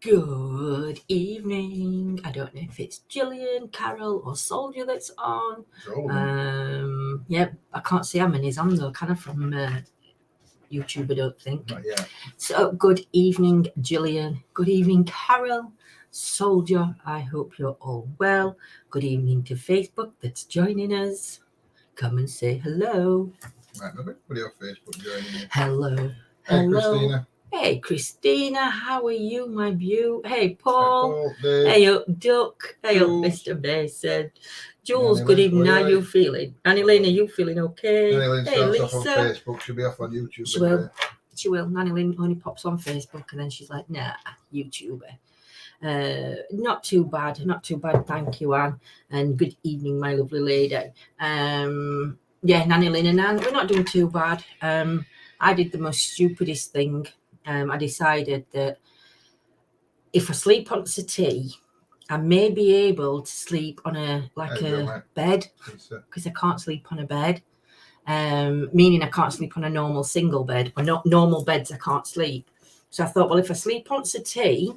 Good evening. I don't know if it's Gillian, Carol, or Soldier that's on. Yep, I can't see how many's on though, kind of from YouTube, I don't think. Not yet. So, good evening, Gillian. Good evening, Carol. Soldier, I hope you're all well. Good evening to Facebook that's joining us. Come and say hello. Right, everybody on Facebook joining me. Hello. Hey, Hello. Christina. Hey, Christina, how are you, my beaut? Hey, Paul. Dave. Hey, up, Duck. Hey, up, Jules. Mr. Mason. Jules, Annie good Lynn, evening. How are you feeling? Annie Lynn, are you feeling okay? Annie Lynn Hey, starts Lisa. off on Facebook. She'll be off on YouTube. She will. She will. Annie Lynn only pops on Facebook and then she's like, nah, YouTuber. Not too bad. Thank you, Anne. And good evening, my lovely lady. Yeah, Nanny Lynn and Anne, we're not doing too bad. I did the most stupidest thing. I decided that if I sleep on a settee, I may be able to sleep on a bed because I can't sleep on a bed. Meaning I can't sleep on a normal single bed or not normal beds. I can't sleep. So I thought, well, if I sleep on settee,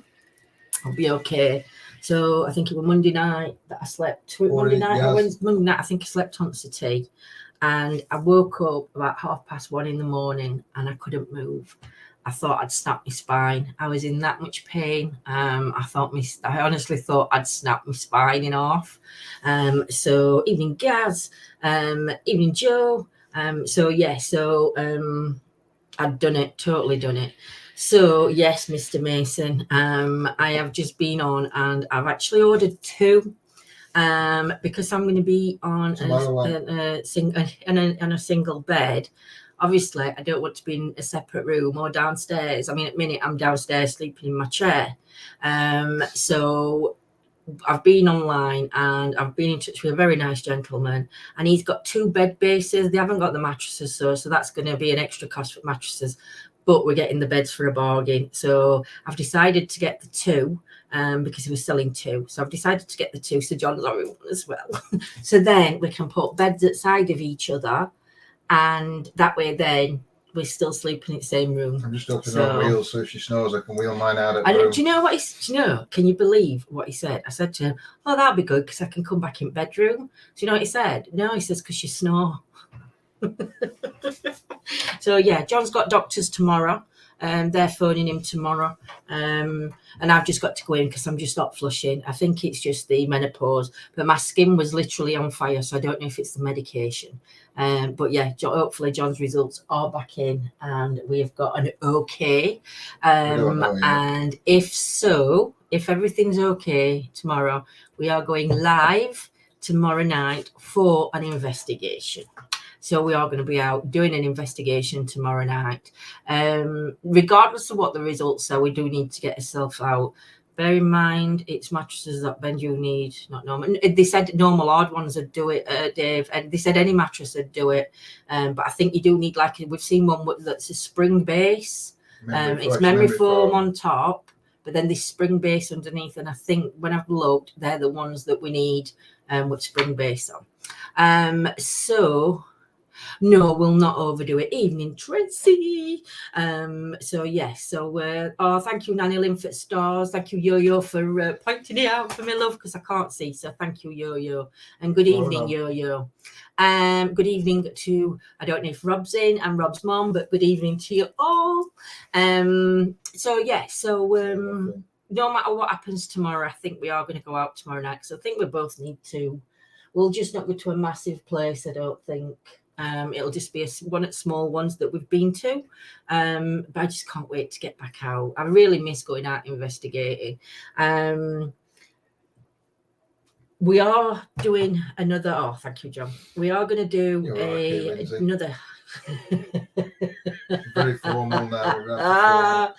I'll be okay. So I think it was Monday night that I slept. Monday night, I think I slept on settee, and I woke up about 1:30 in the morning, and I couldn't move. I thought I'd snapped my spine. I was in that much pain. I honestly thought I'd snapped my spine in half. So evening, Gaz. Evening, Joe. I'd done it. Totally done it. So, yes, Mr. Mason, I have just been on and I've actually ordered 2 because I'm going to be on a single bed. Obviously, I don't want to be in a separate room or downstairs. I mean, at the minute, I'm downstairs sleeping in my chair. So I've been online and I've been in touch with a very nice gentleman, and he's got 2 bed bases. They haven't got the mattresses, so that's going to be an extra cost for mattresses, but we're getting the beds for a bargain. So I've decided to get the 2 because he was selling 2. So I've decided to get the 2. So John's already one as well. So then we can put beds at side of each other, and that way then we're still sleeping in the same room. I'm just hoping on wheels, so if she snores, I can wheel mine out at the room. Do you know what can you believe what he said? I said to him, oh, that'll be good because I can come back in bedroom. Do you know what he said? No, he says, because you snore. So, yeah, John's got doctors tomorrow. They're phoning him tomorrow. And I've just got to go in because I'm just not flushing. I think it's just the menopause. But my skin was literally on fire, so I don't know if it's the medication. But, yeah, hopefully John's results are back in and we've got an okay. And if everything's okay tomorrow, we are going live tomorrow night for an investigation. So we are going to be out doing an investigation tomorrow night. Regardless of what the results are, we do need to get ourselves out. Bear in mind, it's mattresses that Ben you need, not normal. They said normal hard ones would do it, Dave. And they said any mattress would do it. But I think you do need, like, we've seen one that's a spring base. It's memory foam on top, but then this spring base underneath. And I think when I've looked, they're the ones that we need with spring base on. No, we'll not overdo it. Evening, Tracy. Thank you, Nanny Lynn for stars. Thank you, Yo-Yo, for pointing it out for me, love, because I can't see. So thank you, Yo-Yo. And good evening, Yo-Yo. Good evening to, I don't know if Rob's in and Rob's mom, but good evening to you all. No matter what happens tomorrow, I think we are going to go out tomorrow night. So I think we both need to. We'll just not go to a massive place, I don't think. It'll just be one of the small ones that we've been to. But I just can't wait to get back out. I really miss going out investigating. We are doing another. Oh, thank you, John. We are going to do another. Very formal now.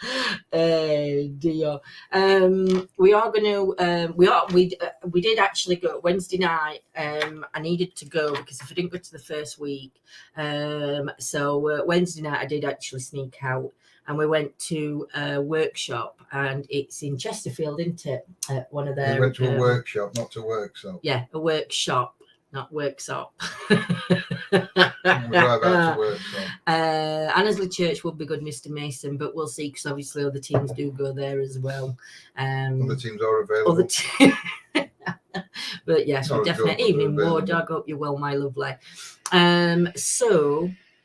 Dear. We are going to. We did actually go Wednesday night. I needed to go because if I didn't go to the first week, Wednesday night I did actually sneak out. And we went to a workshop, and it's in Chesterfield, isn't it? One of their. We went to a workshop, not to work. So yeah, a workshop, not workshop. We drive out to work. So. Annesley Church would be good, Mr. Mason, but we'll see because obviously other teams do go there as well. Other teams are available. But yes, we definitely evening war dog. Hope you're well, my lovely.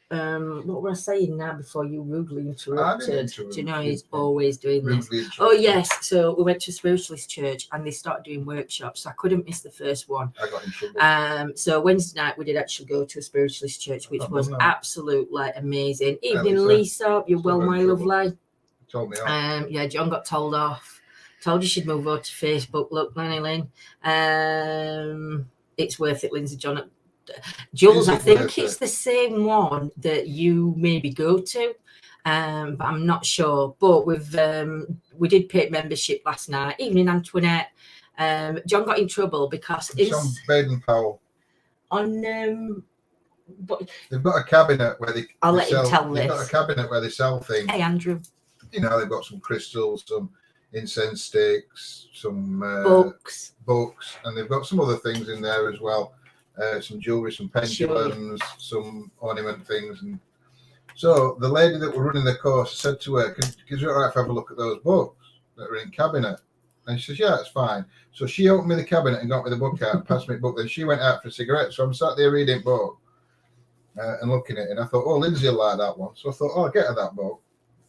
What were I saying now before you rudely interrupted? Do you know he's always doing this? Oh yes, so we went to a spiritualist church and they started doing workshops, so I couldn't miss the first one. I got in trouble. So Wednesday night we did actually go to a spiritualist church, which was absolutely amazing. Evening, Lisa, you're well, my lovely. Told me off. Yeah, John got told off. Told you she'd move over to Facebook. Look, Nanny Lynn. It's worth it, Lindsay John. Jules, I think it's the same one that you maybe go to, but I'm not sure. But we did pay membership last night. Evening, Antoinette. John got in trouble because it's on Baden Powell. But they've got a cabinet where they. I'll let him tell this. They've got a cabinet where they sell things. Hey, Andrew. You know, they've got some crystals, some incense sticks, some books, and they've got some other things in there as well. Some jewelry, some pendulums, some ornament things. And so the lady that were running the course said to her, "Is it all right if I have a look at those books that are in cabinet?" And she says, "Yeah, it's fine." So she opened me the cabinet and got me the book out and passed me the book. Then she went out for a cigarette. So I'm sat there reading the book and looking at it. And I thought, "Oh, Lindsay will like that one." So I thought, "Oh, I'll get her that book."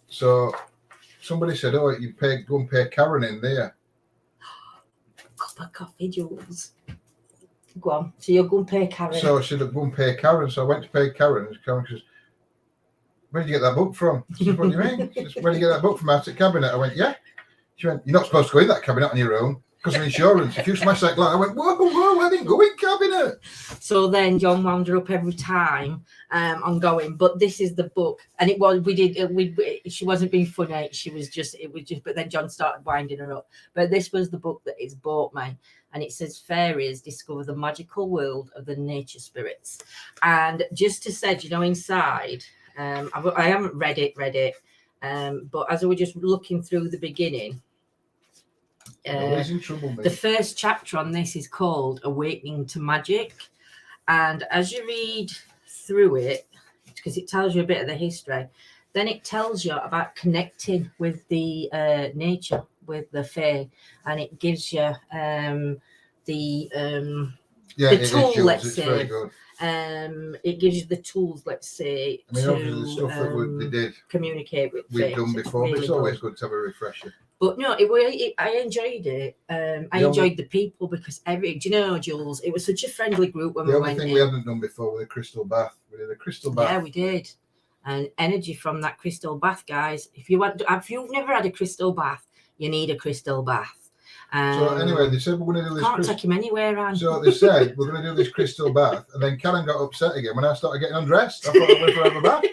So somebody said, "Oh, go and pay Karen in there." Cup of coffee, Jules. Go on. So you're going to pay Karen. So I said, "Go and pay Karen." So I went to pay Karen. And Karen says, "Where did you get that book from?" I said, "What do you mean?" She says, "Where did you get that book from? Out of the cabinet?" I went, "Yeah." She went, "You're not supposed to go in that cabinet on your own because of insurance. If you smash that glass," I went, whoa, I didn't go in cabinet. So then John wound her up every time on going, but this is the book. And it was, she wasn't being funny. But then John started winding her up. But this was the book that he's bought me. And it says, Fairies Discover the Magical World of the Nature Spirits. And just to say, inside, I haven't read it, but as I was just looking through the beginning, the first chapter on this is called Awakening to Magic. And as you read through it, because it tells you a bit of the history, then it tells you about connecting with the nature, with the fae, and it gives you the tool, let's say. It gives you the tools, let's say, obviously the stuff that they did communicate with. We've done before, really, but it's always good to have a refresher. But no, I enjoyed it. I enjoyed the people because Jules, it was such a friendly group when we went in. The only thing we hadn't done before was a crystal bath. We did a crystal bath. Yeah, we did. And energy from that crystal bath, guys. If you've never had a crystal bath, you need a crystal bath. So anyway, they said we're going to do this. Can't take him anywhere, Anne. So they said we're going to do this crystal bath, and then Karen got upset again when I started getting undressed. I thought I went for a bath.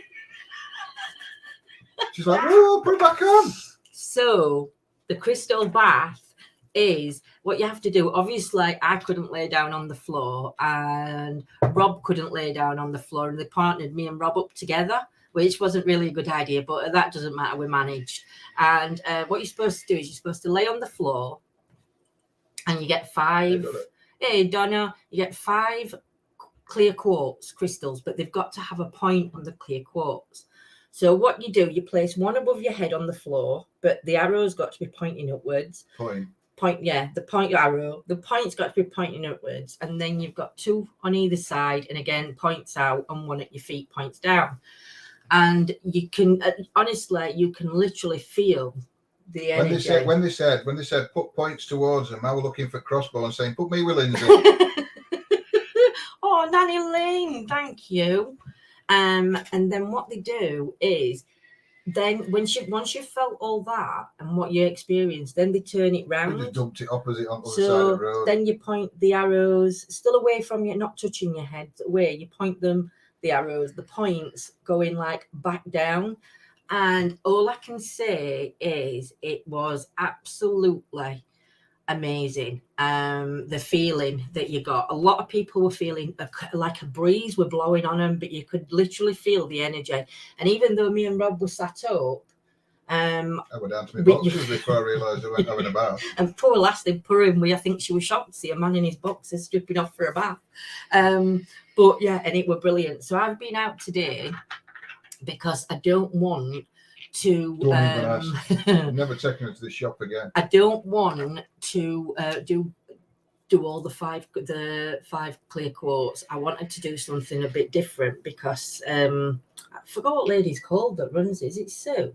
She's like, "Oh, put it back on." So the crystal bath is what you have to do. Obviously, I couldn't lay down on the floor, and Rob couldn't lay down on the floor, and they partnered me and Rob up together, which wasn't really a good idea, but that doesn't matter. We managed. And what you're supposed to do is you're supposed to lay on the floor, and you get 5. Hey, Donna, you get 5 clear quartz crystals, but they've got to have a point on the clear quartz. So what you do, you place one above your head on the floor, but the arrow's got to be pointing upwards. The point arrow. The point's got to be pointing upwards, and then you've got 2 on either side, and again points out, and 1 at your feet points down. And you can honestly, you can literally feel the energy. When they said put points towards them, I was looking for crossbow and saying, "Put me with Lindsay." Oh, Nanny Lynn, thank you. And then what they do is, then once you've felt all that and what you experienced, then they turn it round. They just dumped it opposite on the other side of the road. Then you point the arrows still away from you, not touching your head, away. You point them, the arrows, the points going like back down. And all I can say is it was absolutely amazing. The feeling that you got. A lot of people were feeling like a breeze were blowing on them, but you could literally feel the energy. And even though me and Rob were sat up, I went down to my boxers before I realised I went having a bath. And poor lass, they put him. I think she was shocked to see a man in his boxers stripping off for a bath. But yeah, and it were brilliant. So I've been out today because I don't want to. Don't even ask. I'm never taking her to the shop again. I don't want to do all the five clear quotes. I wanted to do something a bit different because I forgot what lady's called that runs it. Is it Sue?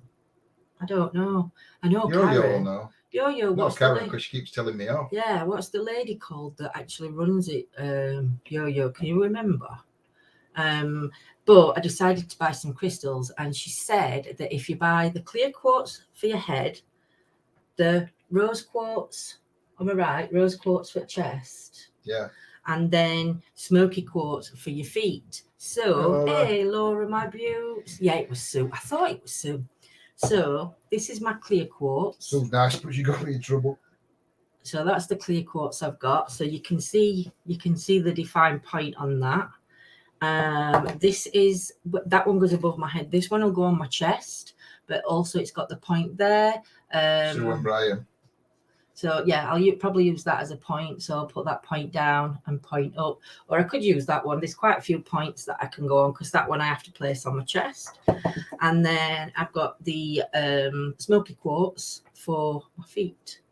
I don't know. I know Yo-Yo Karen. now. Yo-Yo. Not Karen, because she keeps telling me off. Yeah, what's the lady called that actually runs it? Yo-Yo. Can you remember? But I decided to buy some crystals, and she said that if you buy the clear quartz for your head, the rose quartz, am I right? Rose quartz for chest. Yeah. And then smoky quartz for your feet. So, hey, Laura, my beaut. Yeah, it was Sue. I thought it was Sue. So, this is my clear quartz. So nice, but you got me in trouble. So that's the clear quartz I've got. So you can see the defined point on that. This is, that one goes above my head. This one will go on my chest, but also it's got the point there. Sue and Brian. So yeah, I'll probably use that as a point. So I'll put that point down and point up, or I could use that one. There's quite a few points that I can go on because that one I have to place on my chest. And then I've got the smoky quartz for my feet.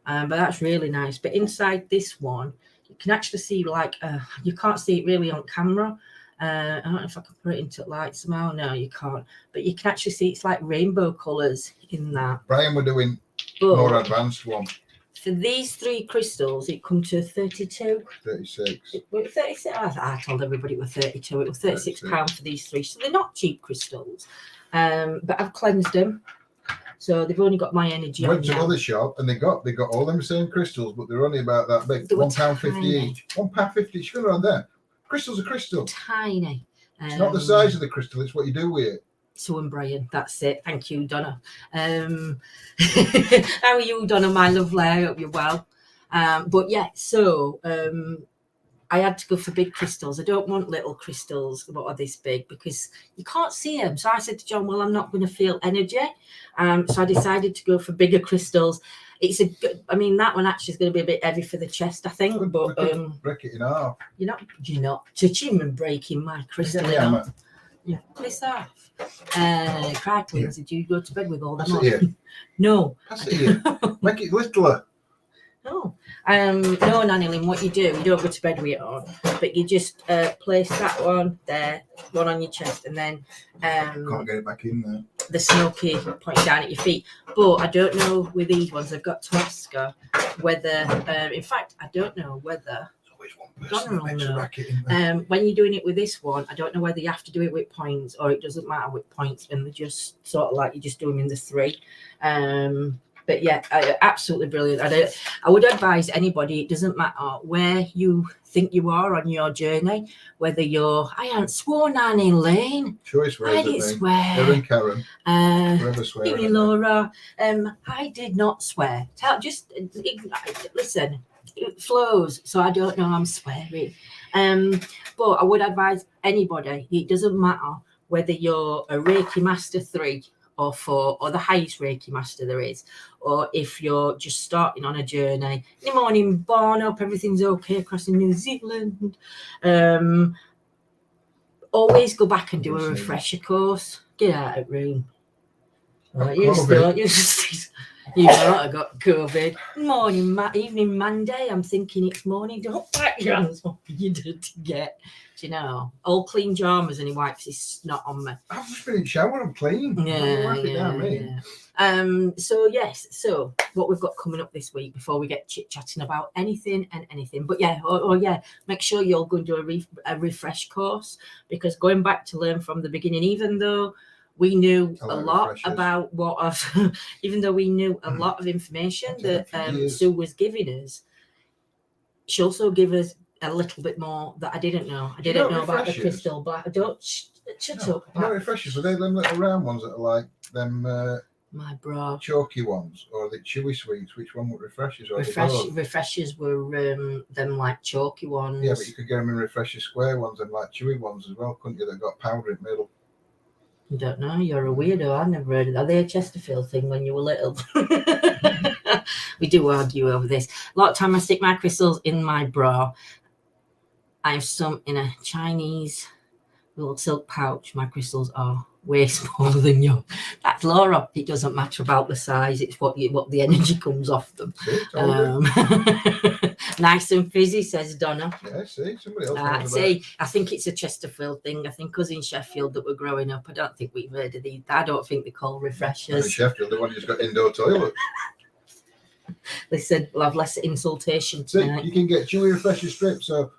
But that's really nice. But inside this one, you can actually see you can't see it really on camera. I don't know if I can put it into light somehow. No, you can't. But you can actually see it's like rainbow colours in that. Brian, we're doing more advanced one. For these 3 crystals, it come to 32. 36. 36. I told everybody it was 32. It was £36 for these 3. So they're not cheap crystals. But I've cleansed them. So they've only got my energy. I went to another shop and they got all them same crystals, but they're only about that big. £1.50 each. £1.50 each. Go around there. Crystal's a crystal. Tiny. It's not the size of the crystal, it's what you do with it. Sue and Brian, that's it. Thank you, Donna. How are you, Donna, my lovely? I hope you're well. But yeah, so I had to go for big crystals. I don't want little crystals that are this big because you can't see them. So I said to John, well, I'm not going to feel energy. So I decided to go for bigger crystals. It's I mean, that one actually is going to be a bit heavy for the chest, I think. But break it in half. You're not touching and breaking my crystal. Yeah, piss off. Crikey, did you go to bed with all them on? No. Pass it here. Make it littler. No. No, Nanny Lynn, what you do, you don't go to bed with it on, but you just place that one there, one on your chest, and then can't get it back in there. The smoky point down at your feet. But I don't know with these ones, I've got to ask her whether, in fact, I don't know whether. When you're doing it with this one, I don't know whether you have to do it with points or it doesn't matter with points, and they're just sort of like you just do them in the 3. But yeah, absolutely brilliant. I would advise anybody, it doesn't matter where you think you are on your journey, whether I haven't sworn Nanny Lane. Sure, I didn't swear. Erin Karen. Forever swearing. Laura. I did not swear. Listen. It flows, so I don't know I'm swearing. But I would advise anybody, it doesn't matter whether you're a Reiki Master 3 or 4 or the highest Reiki Master there is, or if you're just starting on a journey in the morning, born up, everything's okay across in New Zealand. Always go back and do a refresher course. Get out of the room. You know, I got COVID. Evening Monday. I'm thinking it's morning. Don't pat your hands off, you dirty get. Do you know? All clean jammers and he wipes his snot on me. I've just been in the shower. I'm clean. Yeah. So yes. So what we've got coming up this week before we get chit chatting about anything and anything. But yeah, make sure you're going to do a refresh course, because going back to learn from the beginning, even though we knew a lot about even though we knew a lot of information that Sue was giving us, she also gave us a little bit more that I didn't know. I didn't know about the crystal black. Don't shut up. You know refreshers, were they them little round ones that are like them my bra chalky ones, or the chewy sweets? Which one were refreshers? Refreshers were them like chalky ones. Yeah, but you could get them in refresher square ones and like chewy ones as well, couldn't you? That got powder in the middle. I don't know. You're a weirdo. I never heard of that. Are they a Chesterfield thing when you were little? We do argue over this. A lot of time I stick my crystals in my bra. I have some in a Chinese little silk pouch. My crystals are way smaller than yours. That's Laura. It doesn't matter about the size. It's what the energy comes off them. Nice and fizzy, says Donna. Yeah, see, somebody else. I think it's a Chesterfield thing. I think us in Sheffield that were growing up, I don't think we've heard of these. I don't think they call refreshers. In Sheffield, the one who's got indoor toilets. They said we'll have less insultation tonight. See, you can get chewy refresher strips. So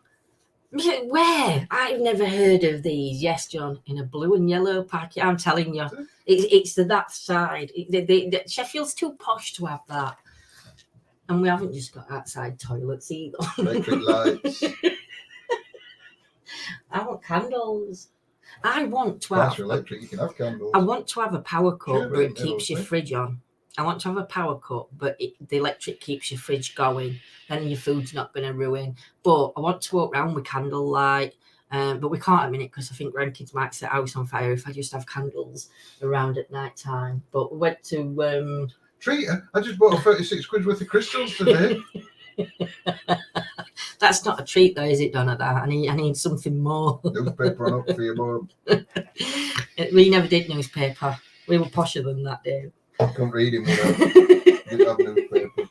where? I've never heard of these. Yes, John, in a blue and yellow packet. I'm telling you, it's that side. Sheffield's too posh to have that. And we haven't just got outside toilets either. Electric lights. I want candles. I want to have. Electric, you can have candles. I want to have a power cut, but it keeps your fridge on. I want to have a power cut, but the electric keeps your fridge going. Then your food's not going to ruin. But I want to walk around with candlelight. But we can't at the minute because I think grandkids might set house on fire if I just have candles around at night time. But we went to. Treat her. I just bought a 36 quid worth of crystals today. That's not a treat though, is it, Donna? That I need something more. Newspaper on up for your mum. We never did newspaper. We were posher than that day. I couldn't read him without. Didn't have newspaper.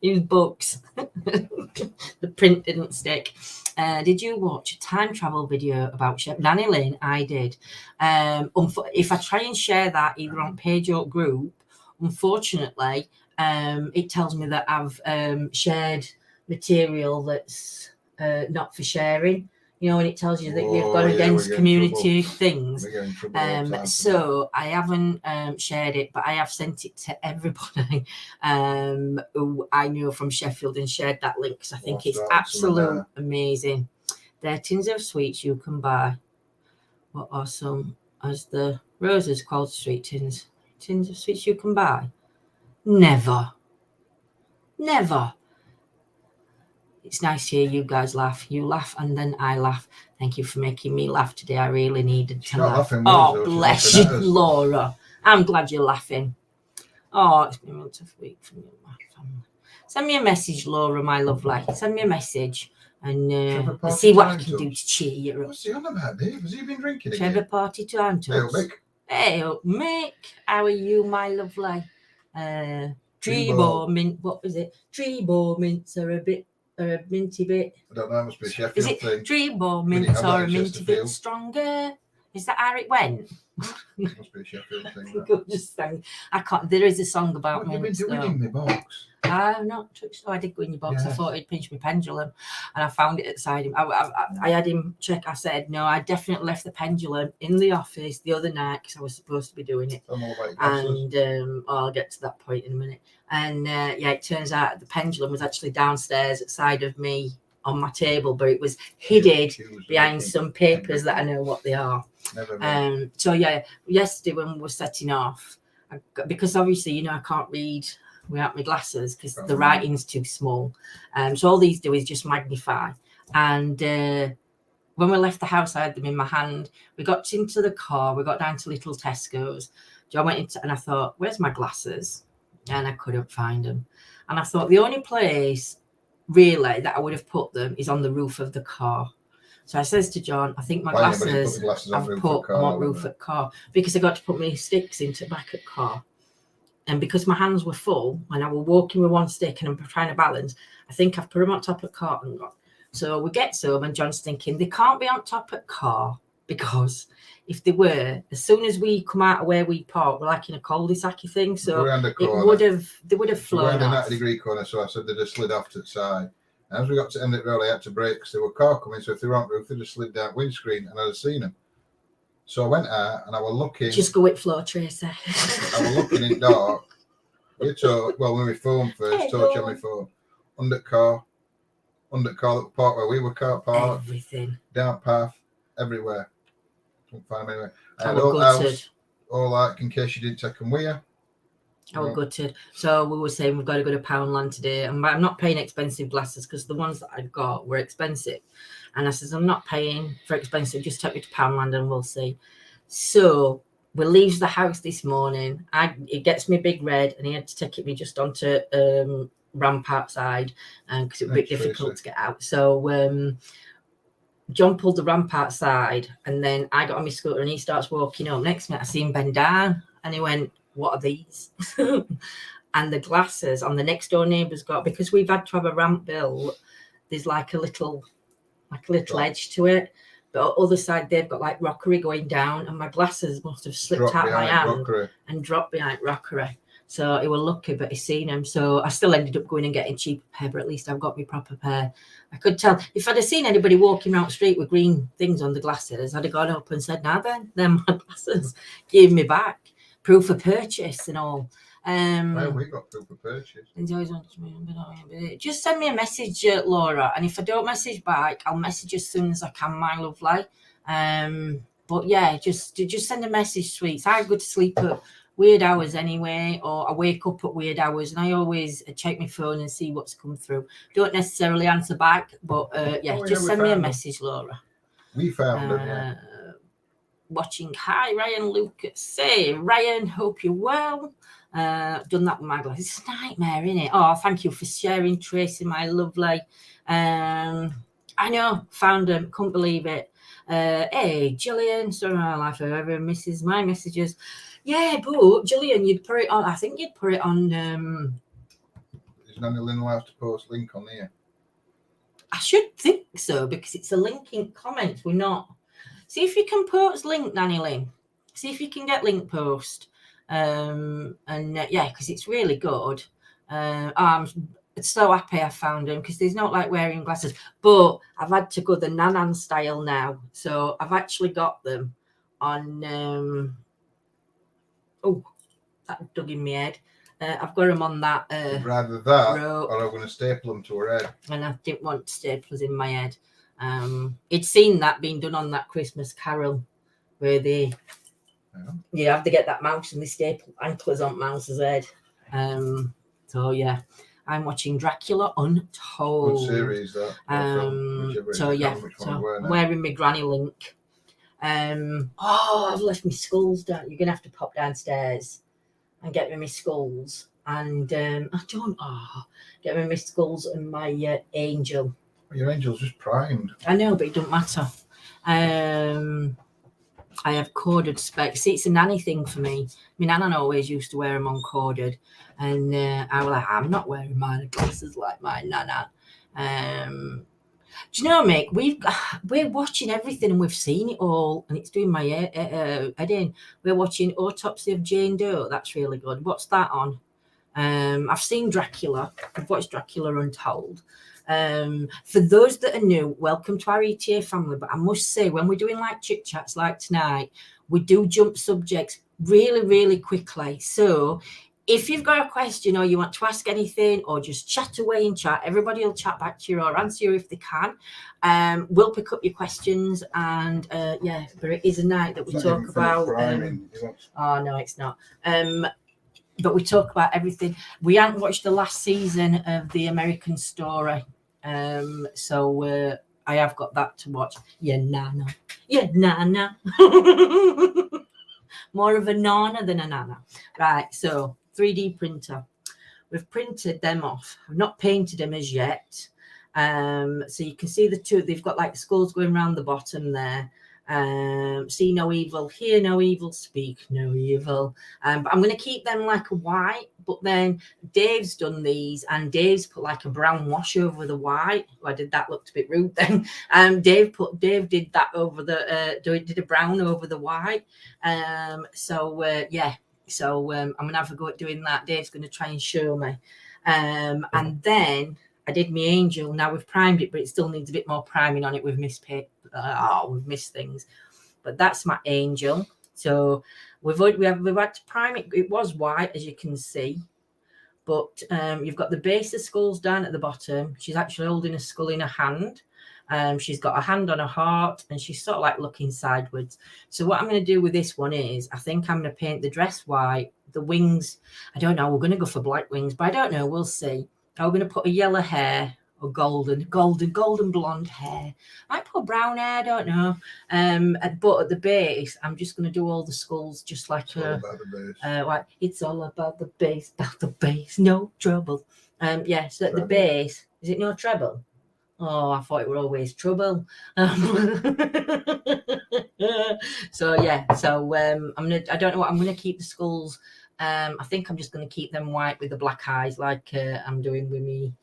Use books. The print didn't stick. Did you watch a time travel video about Nanny Lynn? I did. If I try and share that either on page or group, unfortunately, it tells me that I've shared material that's not for sharing. You know, when it tells you that you've gone against community things. So I haven't shared it, but I have sent it to everybody who I know from Sheffield and shared that link because I think it's absolutely amazing. They're tins of sweets you can buy. What are some, as the roses called street tins? Tins of sweets you can buy? Never. It's nice to hear you guys laugh. You laugh and then I laugh. Thank you for making me laugh today. I really needed to laugh. Bless you, Laura. I'm glad you're laughing. Oh, it's been a tough week for me and my family. Send me a message, Laura, my lovely. Send me a message and see what I can do to cheer you up. What's he on about, Dave? Has he been drinking again? Trevor party time to us. Hey, Mick. How are you, my lovely? Treebor mint. What was it? Treebor mints are a minty bit. I don't know. It must be a Sheffield thing. Is it Treebor mints are a minty bit stronger? Is that how it went? It must be a Sheffield thing. Just saying. I can't. There is a song about mints. What have you been doing in my box? I've not touched. I did go in your box. Yeah. I thought he'd pinch my pendulum, and I found it outside him. I had him check. I said, no, I definitely left the pendulum in the office the other night because I was supposed to be doing it. And I'll get to that point in a minute. And it turns out the pendulum was actually downstairs outside of me on my table, but it was hidden behind some papers that I know what they are. So yesterday when we were setting off, because obviously I can't read without my glasses because the writing's too small. So all these do is just magnify. And when we left the house, I had them in my hand. We got into the car. We got down to Little Tesco's. I went into and I thought, where's my glasses? And I couldn't find them. And I thought the only place really that I would have put them is on the roof of the car. So I says to John, I think my glasses I've put on roof of car because I got to put my sticks into back of car. And because my hands were full and I was walking with one stick and I'm trying to balance, I think I've put them on top of the car and gone. So we get some and John's thinking they can't be on top of the car because if they were, as soon as we come out of where we park, we're like in a cul-de-sac thing. So they would have flown off. We're in a 90-degree corner, so I said they just slid off to the side. And as we got to end it, really, I had to brake because there were a car coming. So if they were on roof, they just slid down windscreen and I'd have seen them. So I went out and I was looking. Just go with floor tracer. I was looking in dark. When we phoned first, torch on my phone. Under car that park where we were car parked. Everything. Down path, everywhere. Couldn't find them anywhere. I had all that in case you didn't take them with you. I was gutted. So we were saying we've got to go to Poundland today. And I'm not paying expensive glasses because the ones that I got were expensive. And I says, I'm not paying for expensive. Just take me to Poundland and we'll see. So we leaves the house this morning. It gets me big red and he had to take me just onto ramp outside because it would be Next difficult Tracy. to get out. So John pulled the ramp outside, and then I got on my scooter and he starts walking up. Next minute I see him bend down and he went, "What are these?" And the glasses on the next door neighbour's got, because we've had to have a ramp built, there's like a little edge to it. But on the other side, they've got like rockery going down, and my glasses must have slipped out my hand and dropped behind rockery. So he was lucky, but he seen them. So I still ended up going and getting cheaper pair, but at least I've got my proper pair. I could tell if I'd have seen anybody walking around the street with green things on the glasses, I'd have gone up and said, "Now then, they're my glasses. Give me back. Proof of purchase and all." Well, we got proof of purchase. Just send me a message, Laura, and if I don't message back, I'll message as soon as I can, my lovely. But yeah, just send a message, sweets. I go to sleep at weird hours anyway, or I wake up at weird hours, and I always check my phone and see what's come through. Don't necessarily answer back, but just send me a message, Laura. We found them, yeah. Watching. Hi, Ryan Lucas. Say, Ryan, hope you're well. Done that with my glasses. It's a nightmare, isn't it? Oh, thank you for sharing, Tracy, my lovely. I know, found them. Couldn't believe it. Hey, Gillian. Sorry, my life, whoever misses my messages. Yeah, but Gillian, you'd put it on. I think you'd put it on. Is Nanny Lynn allowed to post link on here? I should think so, because it's a link in comments. We're not. See if you can post link, Nanny Lynn. See if you can get link post. Because it's really good. I'm so happy I found them, because there's not like wearing glasses, but I've had to go the Nanan style now, so I've actually got them on that dug in my head. I've got them on that rather that rope, or I'm going to staple them to her head, and I didn't want staplers in my head. He'd seen that being done on that Christmas Carol where they you have to get that mouse and they staple antlers on mouse's head. So yeah, I'm watching Dracula Untold. Good series that. I'm wearing my granny link. I've left my skulls down. You're gonna have to pop downstairs and get me my skulls, and get me my skulls and my angel. Your angel's just primed. I know, but it doesn't matter. I have corded specs. See, it's a nanny thing for me. My nana always used to wear them on corded, and I was like, I'm not wearing my glasses like my nana. Do you know, Mick? We're watching everything and we've seen it all, and it's doing my head in. We're watching Autopsy of Jane Doe. That's really good. What's that on? I've seen Dracula. I've watched Dracula Untold. For those that are new, welcome to our ETA family. But I must say, when we're doing like chit chats like tonight, we do jump subjects really, really quickly. So if you've got a question or you want to ask anything or just chat away in chat, everybody will chat back to you or answer you if they can. We'll pick up your questions, and but it is a night that we talk about. Oh no, it's not. But we talk about everything. We haven't watched the last season of The American Story. So I have got that to watch. Yeah, nana. More of a nana than a nana. Right, so 3D printer. We've printed them off. I've not painted them as yet. So you can see the two. They've got like skulls going around the bottom there. See no evil, hear no evil, speak no evil. But I'm going to keep them like a white, but then Dave's done these, and Dave's put like a brown wash over the white. Well, that looked a bit rude then. Dave did that over the did a brown over the white. So I'm gonna have a go at doing that. Dave's going to try and show me, and then I did my angel. Now we've primed it, but it still needs a bit more priming on it. We've missed things, but that's my angel. So we've had to prime it. It was white, as you can see, but you've got the base of skulls down at the bottom. She's actually holding a skull in her hand. She's got a hand on her heart, and she's sort of like looking sideways. So what I'm going to do with this one is, I think I'm going to paint the dress white, the wings. I don't know. We're going to go for black wings, but I don't know. We'll see. I'm going to put a yellow hair or golden blonde hair. I might put brown hair, I don't know. But at the base, I'm just going to do all the skulls just like it's all about the base. It's all about the base, no trouble. Yeah, so at the base, is it no treble? Oh, I thought it were always trouble. So yeah, so I don't know what I'm gonna keep the skulls. I think I'm just gonna keep them white with the black eyes, like I'm doing with me.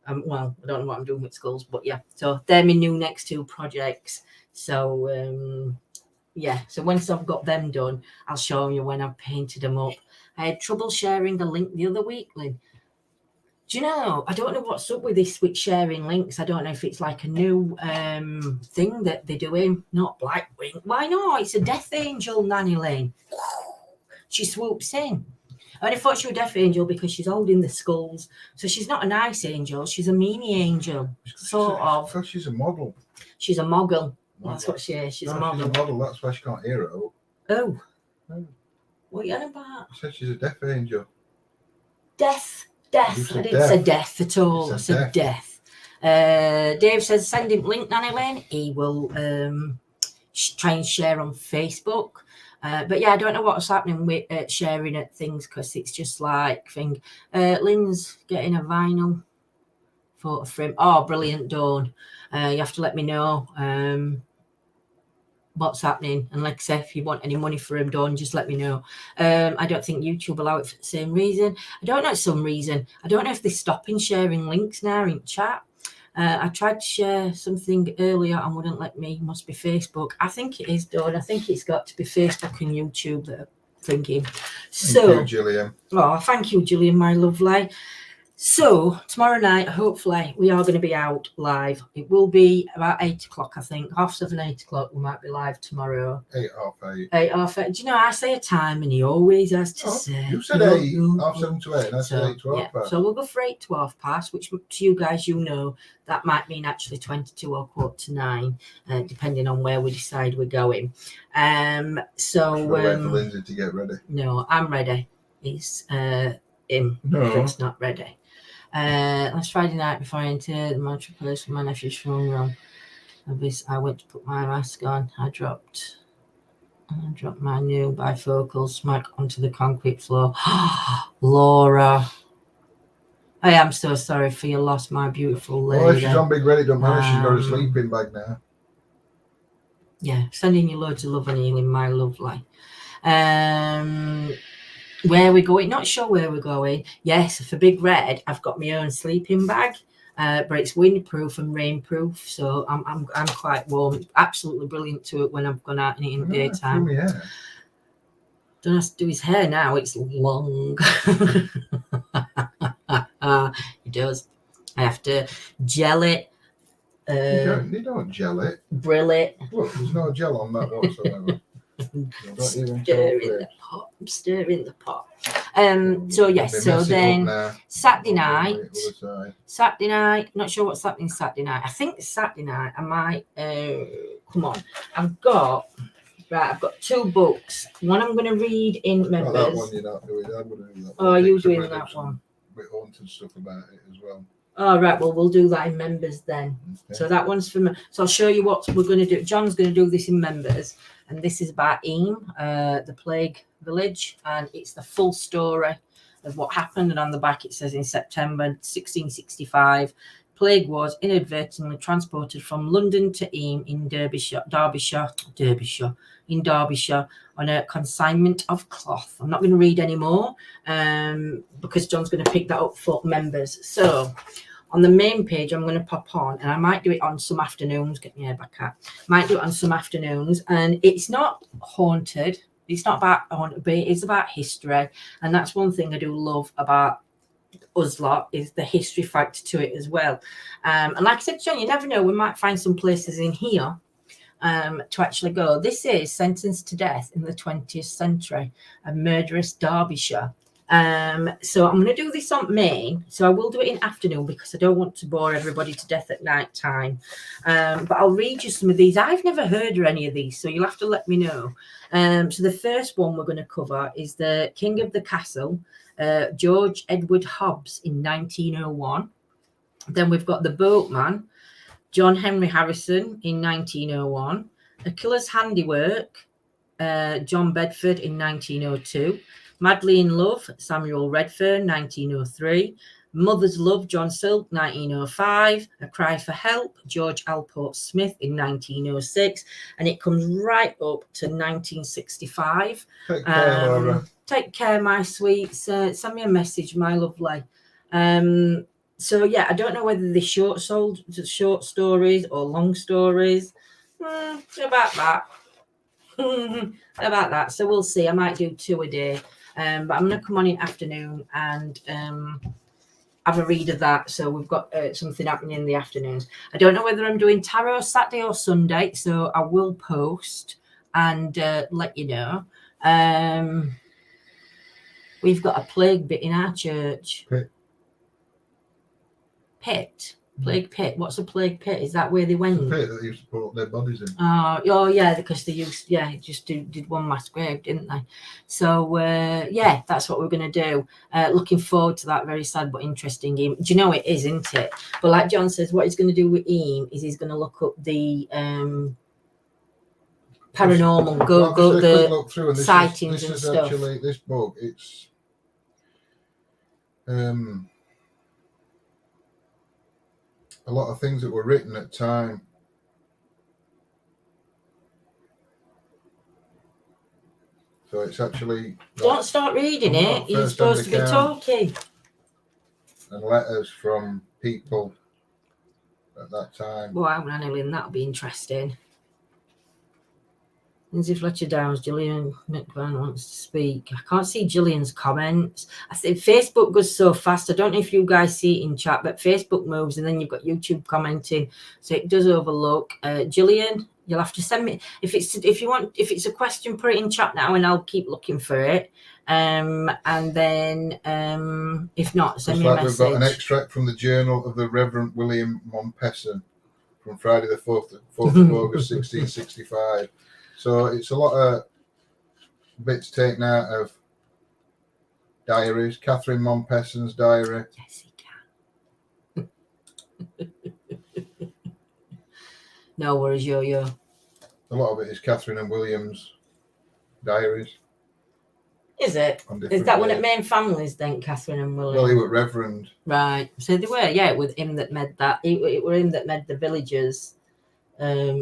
Well, I don't know what I'm doing with skulls, but yeah. So they're my new next 2 projects. So yeah, so once I've got them done, I'll show you when I've painted them up. I had trouble sharing the link the other week, Lynn. Do you know, I don't know what's up with this with sharing links. I don't know if it's like a new thing that they're doing. Not Blackwing. Why not? It's a death angel, Nanny Lane. She swoops in. I only thought she was a death angel because she's holding the skulls. So she's not a nice angel. She's a meanie angel. Sort of. Because she's a model. She's a mogul. That's what she is. She's a model. She's a model. That's why she can't hear it out. Oh. What are you on about? I said she's a death angel. Death. I didn't say death at all. I said death. Dave says send him link, Nanny Lane. He will try and share on Facebook. But yeah, I don't know what's happening with sharing at things because it's just like thing. Lynn's getting a vinyl photo frame. Oh, brilliant, Dawn. You have to let me know what's happening. And like I said, if you want any money for him, Dawn, just let me know. I don't think YouTube allow it for the same reason. I don't know some reason. I don't know if they're stopping sharing links now in chat. I tried to share something earlier and wouldn't let me. Must be Facebook. I think it is, Dawn. I think it's got to be Facebook and YouTube that are thinking. So, thank you, Gillian. Oh, thank you, Gillian, my lovely. So tomorrow night, hopefully, we are going to be out live. It will be about 8 o'clock, I think. 7:30, 8 o'clock, we might be live tomorrow. 8, half 8. 8, half 8. Do you know, I say a time and he always has to say. You said 8, half 7 to 8, and I said 8 to half past. So we'll go for 8 to half past, which to you guys, you know, that might mean actually 22 or 8:45, depending on where we decide we're going. So wait for Lindsay to get ready. No, I'm ready. He's him. No. Rick's not ready. Last Friday night before I entered the military police with my nephew's funeral, I went to put my mask on. I dropped my new bifocal smack onto the concrete floor. Laura, I am so sorry for your loss, my beautiful lady. Oh, she's on Big Reddit, don't matter. She's got a sleeping bag now. Yeah, sending you loads of love and healing, my lovely. Where we're going, not sure where we're going. Yes, for Big Red, I've got my own sleeping bag, but it's windproof and rainproof, so I'm quite warm. Absolutely brilliant to it when I've gone out in the daytime. Yeah. Don't have to do his hair now; it's long. He does. I have to gel it. You don't gel it. Brill it. Look, there's no gel on that whatsoever. Stir in the pot. So yes, so then Saturday night, not sure what's happening Saturday night. I think Saturday night I might come on. I've got 2 books. One I'm going to read in members. That one you're not doing. I'm going to do that. Oh, you're doing that one. With haunted stuff about it as well. All right, well, we'll do that in members then. Okay. So that one's for me. So I'll show you what we're going to do. John's going to do this in members. And this is about Eam, the plague village. And it's the full story of what happened. And on the back, it says in September 1665, plague was inadvertently transported from London to Eam in Derbyshire, on a consignment of cloth. I'm not going to read any more because John's going to pick that up for members. So on the main page, I'm going to pop on, and I might do it on some afternoons. Get my hair back out. Might do it on some afternoons, and it's not haunted. It's not about haunted, but it's about history, and that's one thing I do love about us lot is the history factor to it as well. And like I said, John, you never know. We might find some places in here to actually go. This is sentenced to death in the 20th century, a murderous Derbyshire. So I'm going to do this on main. So I will do it in afternoon because I don't want to bore everybody to death at night time. But I'll read you some of these. I've never heard of any of these, so you'll have to let me know. So the first one we're going to cover is the King of the Castle, George Edward Hobbs in 1901. Then we've got the Boatman, John Henry Harrison in 1901. A Killer's Handiwork, John Bedford in 1902. Madly in Love, Samuel Redfern, 1903. Mother's Love, John Silk, 1905. A Cry for Help, George Alport Smith in 1906. And it comes right up to 1965. Take care, Laura. Take care, my sweets. Send me a message, my lovely. So yeah, I don't know whether they're short stories or long stories. About that. About that. So we'll see. I might do 2 a day. But I'm going to come on in afternoon and have a read of that. So we've got something happening in the afternoons. I don't know whether I'm doing tarot Saturday or Sunday. So I will post and let you know. We've got a plague bit in our church. Pit. Plague pit. What's a plague pit? Is that where they went? The pit that they used to put their bodies in. Oh yeah, because they used just did one mass grave, didn't they? So yeah, that's what we're gonna do. Looking forward to that very sad but interesting game. Do you know it is, isn't it? But like John says, what he's gonna do with Ian is he's gonna look up the paranormal, go the look through, and sightings this and is stuff. Actually, this book, it's a lot of things that were written at time. So it's actually... Don't start reading it. You're supposed to be talking. And letters from people at that time. Wow, Nanny Lynn, that'll be interesting. Lindsay Fletcher Downs, Gillian McVan wants to speak. I can't see Gillian's comments. I think Facebook goes so fast. I don't know if you guys see it in chat, but Facebook moves and then you've got YouTube commenting, so it does overlook. Gillian, you'll have to send me if it's a question, put it in chat now, and I'll keep looking for it. And then if not, send me a message. We've got an extract from the journal of the Reverend William Mompesson from Friday the 4th of August 1665. So it's a lot of bits taken out of diaries. Catherine Mompesson's diary. Yes, he can. No worries, Yo-Yo. A lot of it is Catherine and William's diaries. Is it? Is that one at Main Families then, Catherine and William? Well, he was Reverend. Right. So they were, yeah, with him that made that. It were him that made the villagers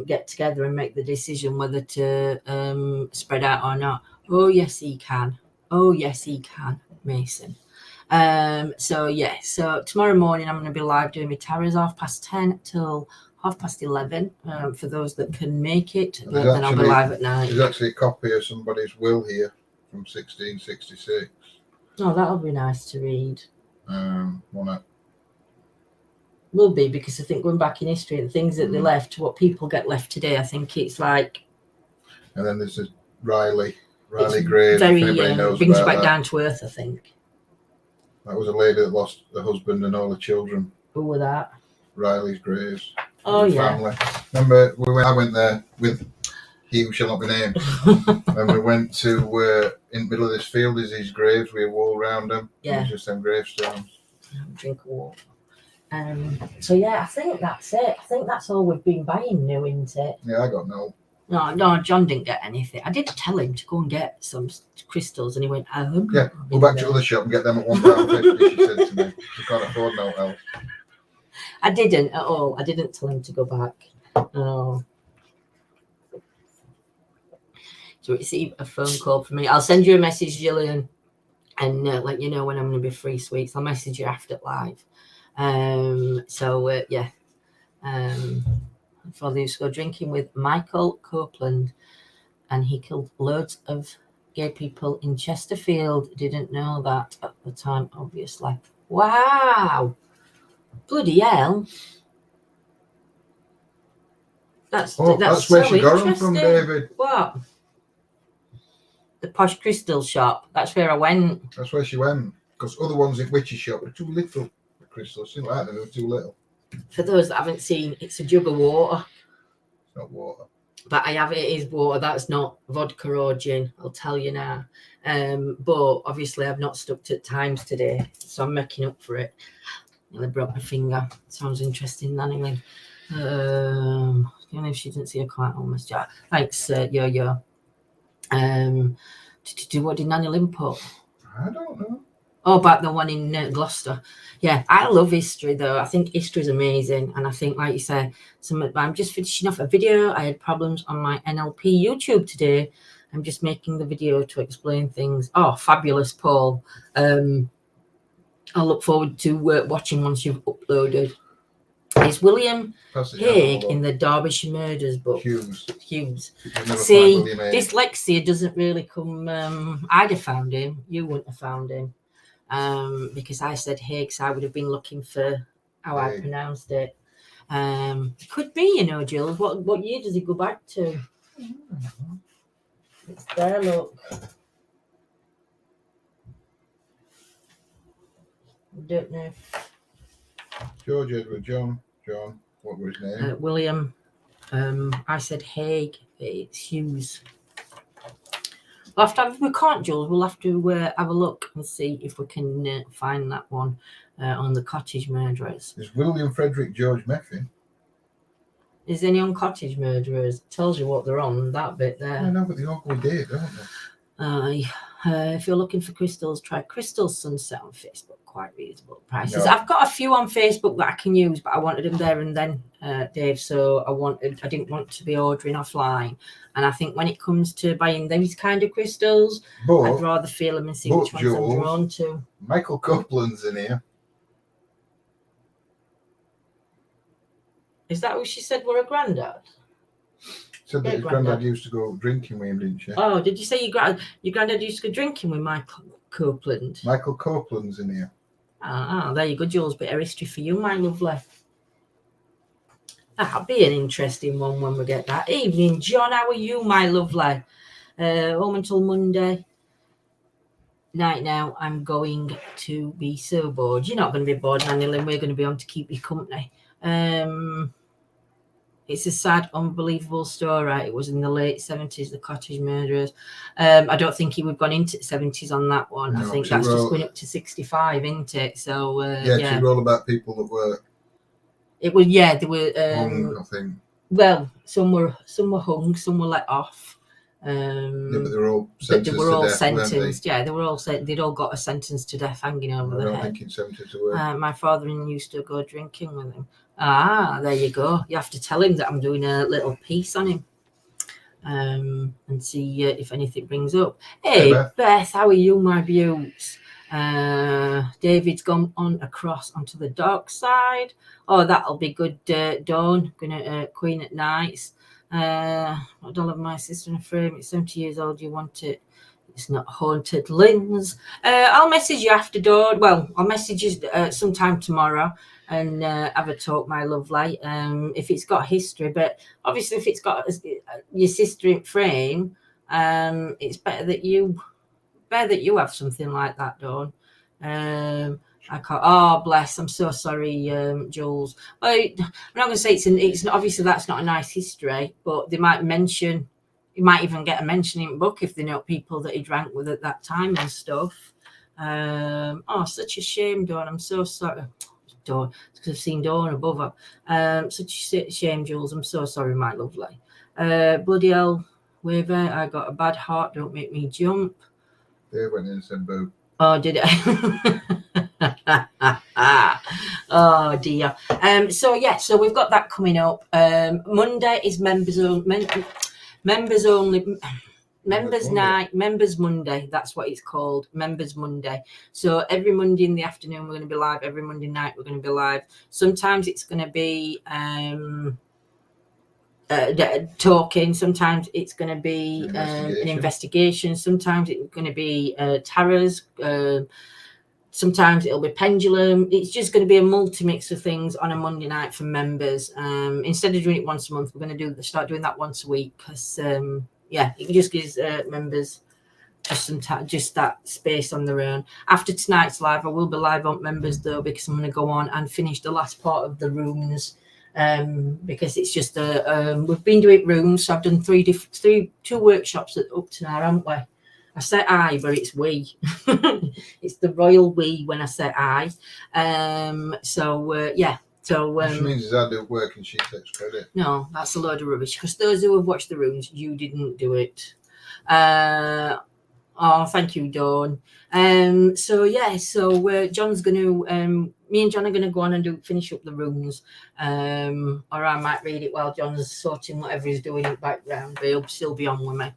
get together and make the decision whether to spread out or not. Oh yes he can. Oh yes he can, Mason. So yeah, so tomorrow morning I'm going to be live doing my tarots 10:30 till 11:30 for those that can make it. Then I'll be live at 9. There's actually a copy of somebody's will here from 1666. Oh, that'll be nice to read. Will be, because I think going back in history, the things that they left, what people get left today, I think it's like. And then there's a Riley grave. Very brings you back down to earth, I think. That was a lady that lost her husband and all the children. Who were that? Riley's graves. Oh yeah. Family. Remember, I went there with he who shall not be named, and we went to in the middle of this field is these graves. We had a wall around them. Yeah. It was just them gravestones. Drink of water. So yeah, I think that's it. I think that's all we've been buying new, isn't it? Yeah, I got no. No, John didn't get anything. I did tell him to go and get some crystals, and he went, "Oh, yeah, go back to the other shop and get them at £1.50." She said to me, "You can't afford no else." I didn't at all. I didn't tell him to go back. No. To receive a phone call from me, I'll send you a message, Gillian, and let you know when I'm going to be free, sweets. I'll message you after live. Yeah. For they used to go drinking with Michael Copeland, and he killed loads of gay people in Chesterfield. Didn't know that at the time, obviously. Wow, bloody hell! That's where so she got them from, David. What? The posh crystal shop. That's where I went. That's where she went, because other ones in Witch's shop were too little. Crystals, seem like they were too little. For those that haven't seen, it's a jug of water. It's not water. But it is water. That's not vodka or gin, I'll tell you now. But obviously I've not stuck to times today, so I'm making up for it. Nearly broke my finger. Sounds interesting, anyway. I don't know if she didn't see a client on this chat. Thanks, Yo-Yo. What did Nanny Lynn put? I don't know. Oh, about the one in Gloucester. Yeah, I love history though. I think history is amazing, and I think, like you say, I'm just finishing off a video. I had problems on my NLP YouTube today. I'm just making the video to explain things. Oh, fabulous, Paul. I look forward to watching once you've uploaded. It's William Hague in the Derbyshire Murders book. Hughes. See, dyslexia doesn't really come. I'd have found him. You wouldn't have found him. Because I said Hague, so I would have been looking for how I pronounced it. Could be, you know, Jill. What year does it go back to? It's there, look. I don't know. George Edward John. What was his name? William. I said Hague. It's Hughes. We can't, Jules. We'll have to have a look and see if we can find that one on the Cottage Murderers. There's William Frederick George Meffin. Is any on Cottage Murderers? Tells you what they're on, that bit there. I know, but they all go dead, don't they? If you're looking for crystals, try Crystal Sunset on Facebook. Quite reasonable prices. No. I've got a few on Facebook that I can use, but I wanted them there and then, Dave. So I didn't want to be ordering offline. And I think when it comes to buying these kind of crystals, I'd rather feel them and see which ones I'm drawn to. Michael Copeland's in here. Is that what she said were a granddad? Said that his granddad used to go drinking with him, didn't she? Oh, did you say your granddad used to go drinking with Michael Copeland? Michael Copeland's in here. There you go, Jules. Bit of history for you, my lovely. That'll be an interesting one when we get that. Evening, John. How are you, my lovely? Home until Monday night now. I'm going to be so bored. You're not going to be bored, Nanny Lynn. We're going to be on to keep you company. It's a sad, unbelievable story. It was in the late 70s, the Cottage Murderers. I don't think he would have gone into the 70s on that one. No, I think that's just going up to 65, isn't it? So, yeah. She wrote about people that were... It was, yeah, they were... hung, I think. Well, some were hung, some were let off. Yeah, but they were all sentenced they were all to death, sentenced. Yeah, they were all they'd all got a sentence to death hanging over their head. I don't think in 70s were. My father-in-law used to go drinking with him. There you go. You have to tell him that I'm doing a little piece on him, and see if anything brings up. Hey, Beth, how are you, my beauts? David's gone across onto the dark side. Oh, that'll be good, Dawn. Gonna Queen at Nights. What doll of my sister in a frame? It's 70 years old. You want it? It's not haunted. Linz. I'll message you after, Dawn. Well, I'll message you sometime tomorrow and have a talk, my lovely. If it's got history, but obviously if it's got your sister in frame, it's better that you have something like that, Dawn. I can't. Oh, bless. I'm so sorry, Jules. Well, I'm not going to say it's obviously that's not a nice history, but they might mention. You might even get a mention in the book if they know people that he drank with at that time and stuff. Oh, such a shame, Dawn. I'm so sorry. Dawn, because I've seen Dawn above her. Such a shame, Jules. I'm so sorry, my lovely. Bloody hell, Waver. I got a bad heart. Don't make me jump. They went in and said boo. Oh, did it? Oh dear. So we've got that coming up. Monday is members only members night, members Monday. That's what it's called, members Monday. So every Monday in the afternoon we're going to be live. Every Monday night we're going to be live. Sometimes it's going to be talking. Sometimes it's going to be an investigation. Sometimes it's going to be tarots. Sometimes it'll be pendulum. It's just going to be a multi-mix of things on a Monday night for members. Instead of doing it once a month, we're going to start doing that once a week because it just gives members just that space on their own. After tonight's live, I will be live on members though, because I'm going to go on and finish the last part of the rooms. Because it's just we've been doing rooms, so I've done two workshops up to now, haven't we? I say I, but it's we. It's the royal we when I say I. So which means I do work and she takes credit. No, that's a load of rubbish. Because those who have watched the rooms, you didn't do it. Oh, thank you, Dawn. So yeah, so John's going to, me and John are going to go on and finish up the rooms, or I might read it while John's sorting whatever he's doing in the background. But he'll still be on with me.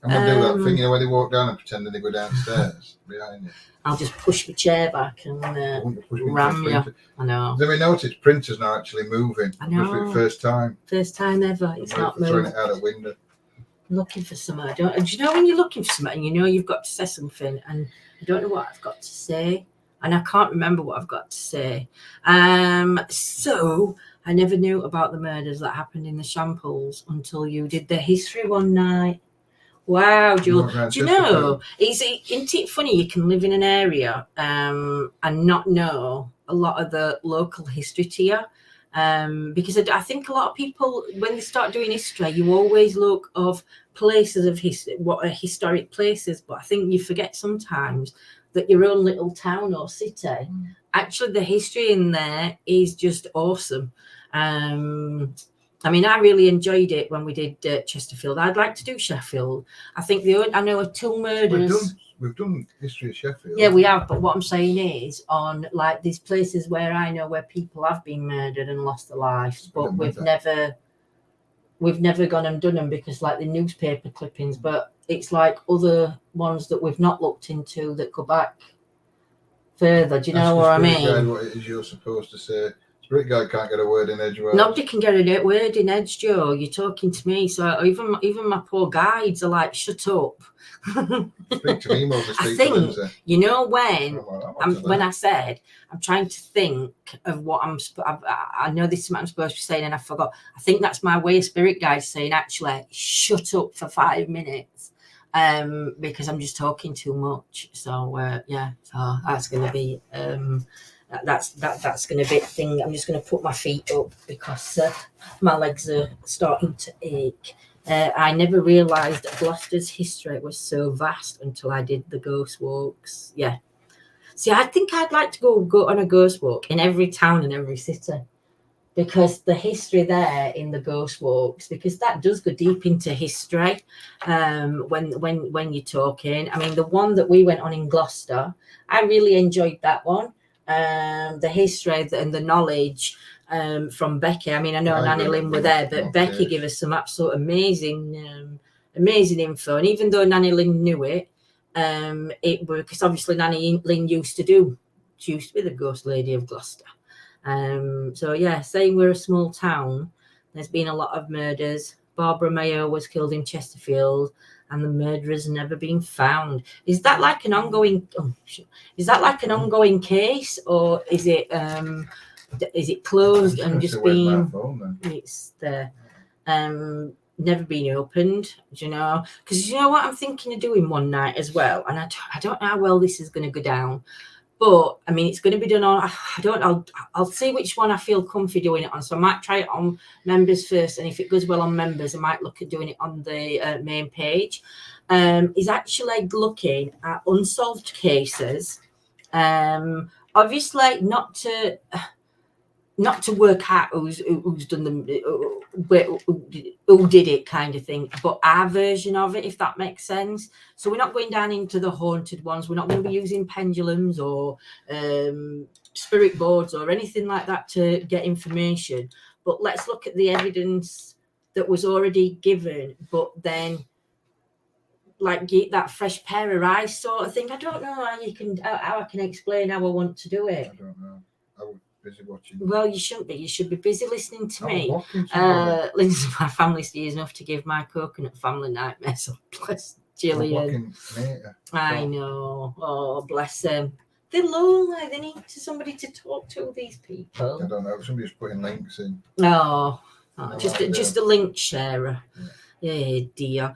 I'm gonna do that thing, where they walk down and pretend that they go downstairs behind you. I'll just push my chair back and ram you. I know. Have we noticed printers now actually moving? I know. For the first time. First time ever. It's not moving. Throwing it out a window. Looking for something. Do you know when you're looking for something and you know you've got to say something and I don't know what I've got to say and I can't remember what I've got to say. So I never knew about the murders that happened in the Shambles until you did the history one night. Wow, Jewel. Do you know, isn't it funny you can live in an area and not know a lot of the local history to you? Because I think a lot of people, when they start doing history, you always look of places of history, what are historic places, but I think you forget sometimes that your own little town or city, actually the history in there is just awesome. I mean, I really enjoyed it when we did Chesterfield. I'd like to do Sheffield. I think I know of two murders. We've done history of Sheffield. Yeah, we have. But what I'm saying is, on like these places where I know where people have been murdered and lost their lives, but we've never gone and done them because like the newspaper clippings. But it's like other ones that we've not looked into that go back further. Do you know what I mean? Guide, what it is you're supposed to say. Spirit guide can't get a word in edgewise. Nobody can get a word in edge, Joe. You're talking to me, so even my poor guides are like, shut up. Speak to me more than speak I to think, Lindsay. you know, when I said I'm trying to think of what I know this is what I'm supposed to be saying and I forgot. I think that's my way of spirit guides saying, actually, shut up for 5 minutes. Because I'm just talking too much. So yeah, so that's going to be that's going to be a thing. I'm just going to put my feet up because my legs are starting to ache. I never realised that Gloucester's history was so vast until I did the ghost walks. Yeah. See, I think I'd like to go on a ghost walk in every town and every city. Because the history there in the ghost walks, because that does go deep into history. When you're talking, I mean, the one that we went on in Gloucester, I really enjoyed that one. The history and the knowledge from Becky. I mean, I know Nanny Lynn were there, but Becky gave us some absolute amazing info. And even though Nanny Lynn knew it because obviously Nanny Lynn used to be the ghost lady of Gloucester. So yeah, saying we're a small town, there's been a lot of murders. Barbara Mayo was killed in Chesterfield and the murderer's never been found. Is that like an ongoing case, or is it closed and just been it's there never been opened, do you know? Because you know what I'm thinking of doing one night as well, and I don't know how well this is going to go down. But I mean, it's going to be done on. I'll see which one I feel comfy doing it on. So I might try it on members first, and if it goes well on members, I might look at doing it on the main page. Is actually looking at unsolved cases. Obviously, not to work out who's done them, who did it, kind of thing, but our version of it, if that makes sense. So we're not going down into the haunted ones. We're not going to be using pendulums or spirit boards or anything like that to get information. But let's look at the evidence that was already given, but then like get that fresh pair of eyes sort of thing. I don't know how I can explain how I want to do it. I don't know. I was busy watching. Well, you shouldn't be. You should be busy listening to me. Lindsay, my family stays enough to give my coconut family nightmares. So bless Gillian. I know. Oh, bless them. They're lonely. They need somebody to talk to, these people. I don't know. Somebody's putting links in. Just a link sharer. Yeah, dear.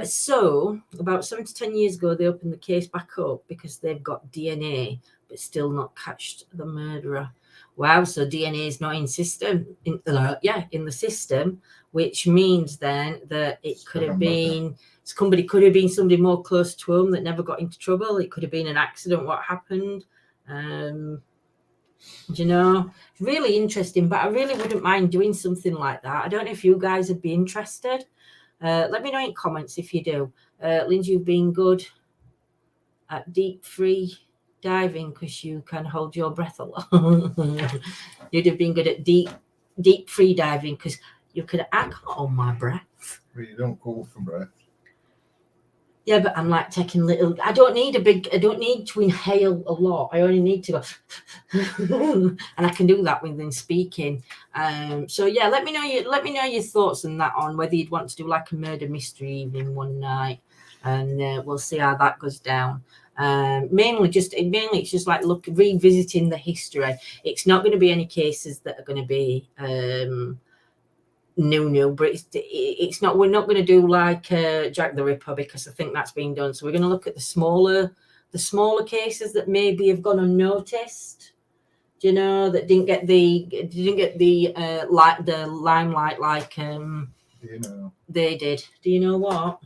So about 7 to 10 years ago, they opened the case back up because they've got DNA, but still not catched the murderer. Wow, so DNA is not in the system, which means then that it could have been somebody more close to home that never got into trouble. It could have been an accident. What happened? You know, really interesting. But I really wouldn't mind doing something like that. I don't know if you guys would be interested. Let me know in comments if you do. Lindsay, you've been good at deep free diving because you can hold your breath a lot. You'd have been good at deep free diving because I can't hold my breath. But you don't call for breath. Yeah, but I'm like taking little. I don't need to inhale a lot. I only need to go, and I can do that within speaking. So yeah, let me know your thoughts on that, on whether you'd want to do like a murder mystery evening one night, and we'll see how that goes down. Mainly it's just like revisiting the history. It's not going to be any cases that are going to be new, but it's not. We're not going to do like Jack the Ripper because I think that's been done. So we're going to look at the smaller cases that maybe have gone unnoticed. Do you know, that didn't get the limelight like they did. Do you know what?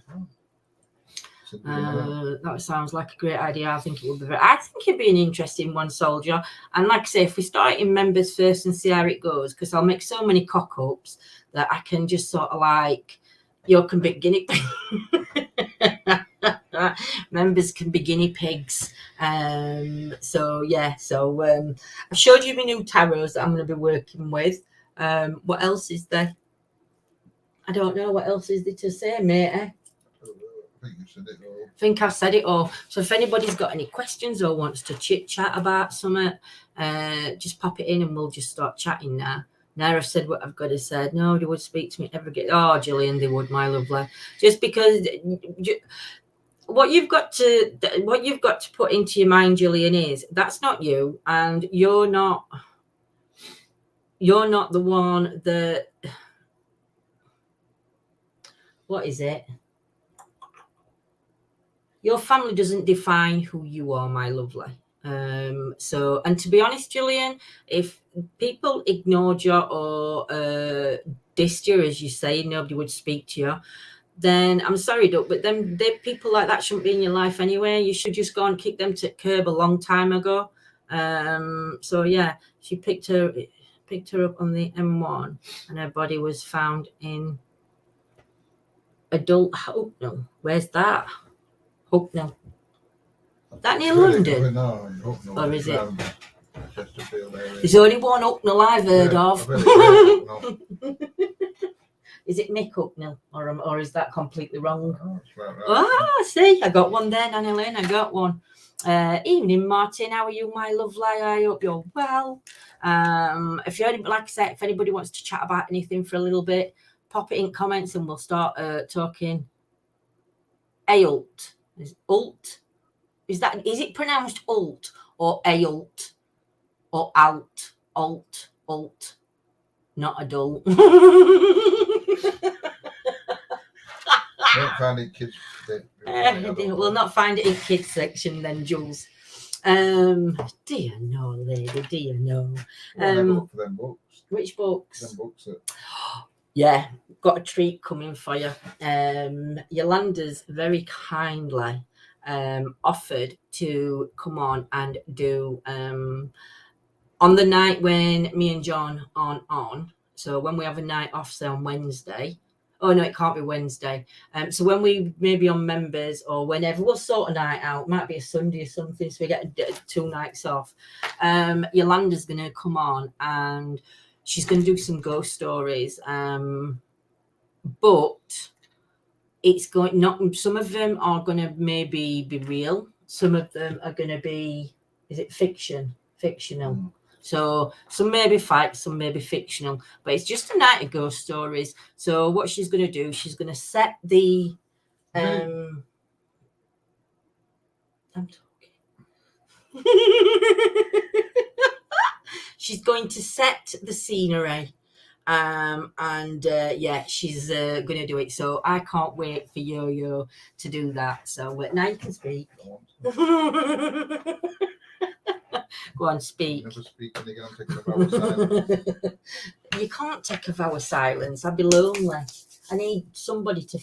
That sounds like a great idea. I think it'd be an interesting one, Soldier. And like I say, if we start in members first and see how it goes, because I'll make so many cock-ups that I can just sort of like, you can be guinea pig. Members can be guinea pigs. I've showed you my new tarots that I'm going to be working with. What else is there? I don't know. What else is there to say, matey? I think you said it all. I think I've said it all. So if anybody's got any questions or wants to chit chat about something, just pop it in and we'll just start chatting now. Now I've said what I've got to say. No, they would speak to me ever again. Oh, Gillian, they would, my lovely. Just because what you've got to put into your mind, Gillian, is that's not you, and you're not the one that. What is it? Your family doesn't define who you are, my lovely. And to be honest, Gillian, if people ignored you or dissed you, as you say, nobody would speak to you, then I'm sorry, Duck, but then people like that shouldn't be in your life anyway. You should just go and kick them to the curb a long time ago. So yeah, she picked her up on the M1, and her body was found in Adult Hope. Where's that? Hope no. That near London? No, or is it? Chesterfield area. There's only one Hucknall I've heard of. Is it Mick Hucknall, or is that completely wrong? Oh, right. See, I got one there, Nanny Lynn. I got one. Evening, Martin. How are you, my lovely? I hope you're well. If anybody wants to chat about anything for a little bit, pop it in comments and we'll start talking. Ault. Ult? Is it pronounced ult or ault or alt? Alt. Not adult. Don't find it kids. We'll not find it in kids section then, Jules. Do you know, lady? Do you know? Look for them books. Which books? Them books that... Yeah, got a treat coming for you. Yolanda's very kindly offered to come on and do on the night when me and John aren't on. So when we have a night off, say on Wednesday. Oh no, it can't be Wednesday. So when we maybe on members or whenever, we'll sort a night out. Might be a Sunday or something, so we get 2 nights off. Yolanda's gonna come on and she's gonna do some ghost stories. But it's going not. Some of them are gonna maybe be real. Some of them are gonna be. Is it fictional? Mm. So some may be facts, some may be fictional, but it's just a night of ghost stories. So what she's going to do, she's going to set the I'm talking. She's going to set the scenery. She's going to do it. So I can't wait for Yo-Yo to do that. So now you can speak. Go on, speak. Never speak again. I'm taking a vow of silence. You can't take a vow of silence. I'd be lonely. I need somebody to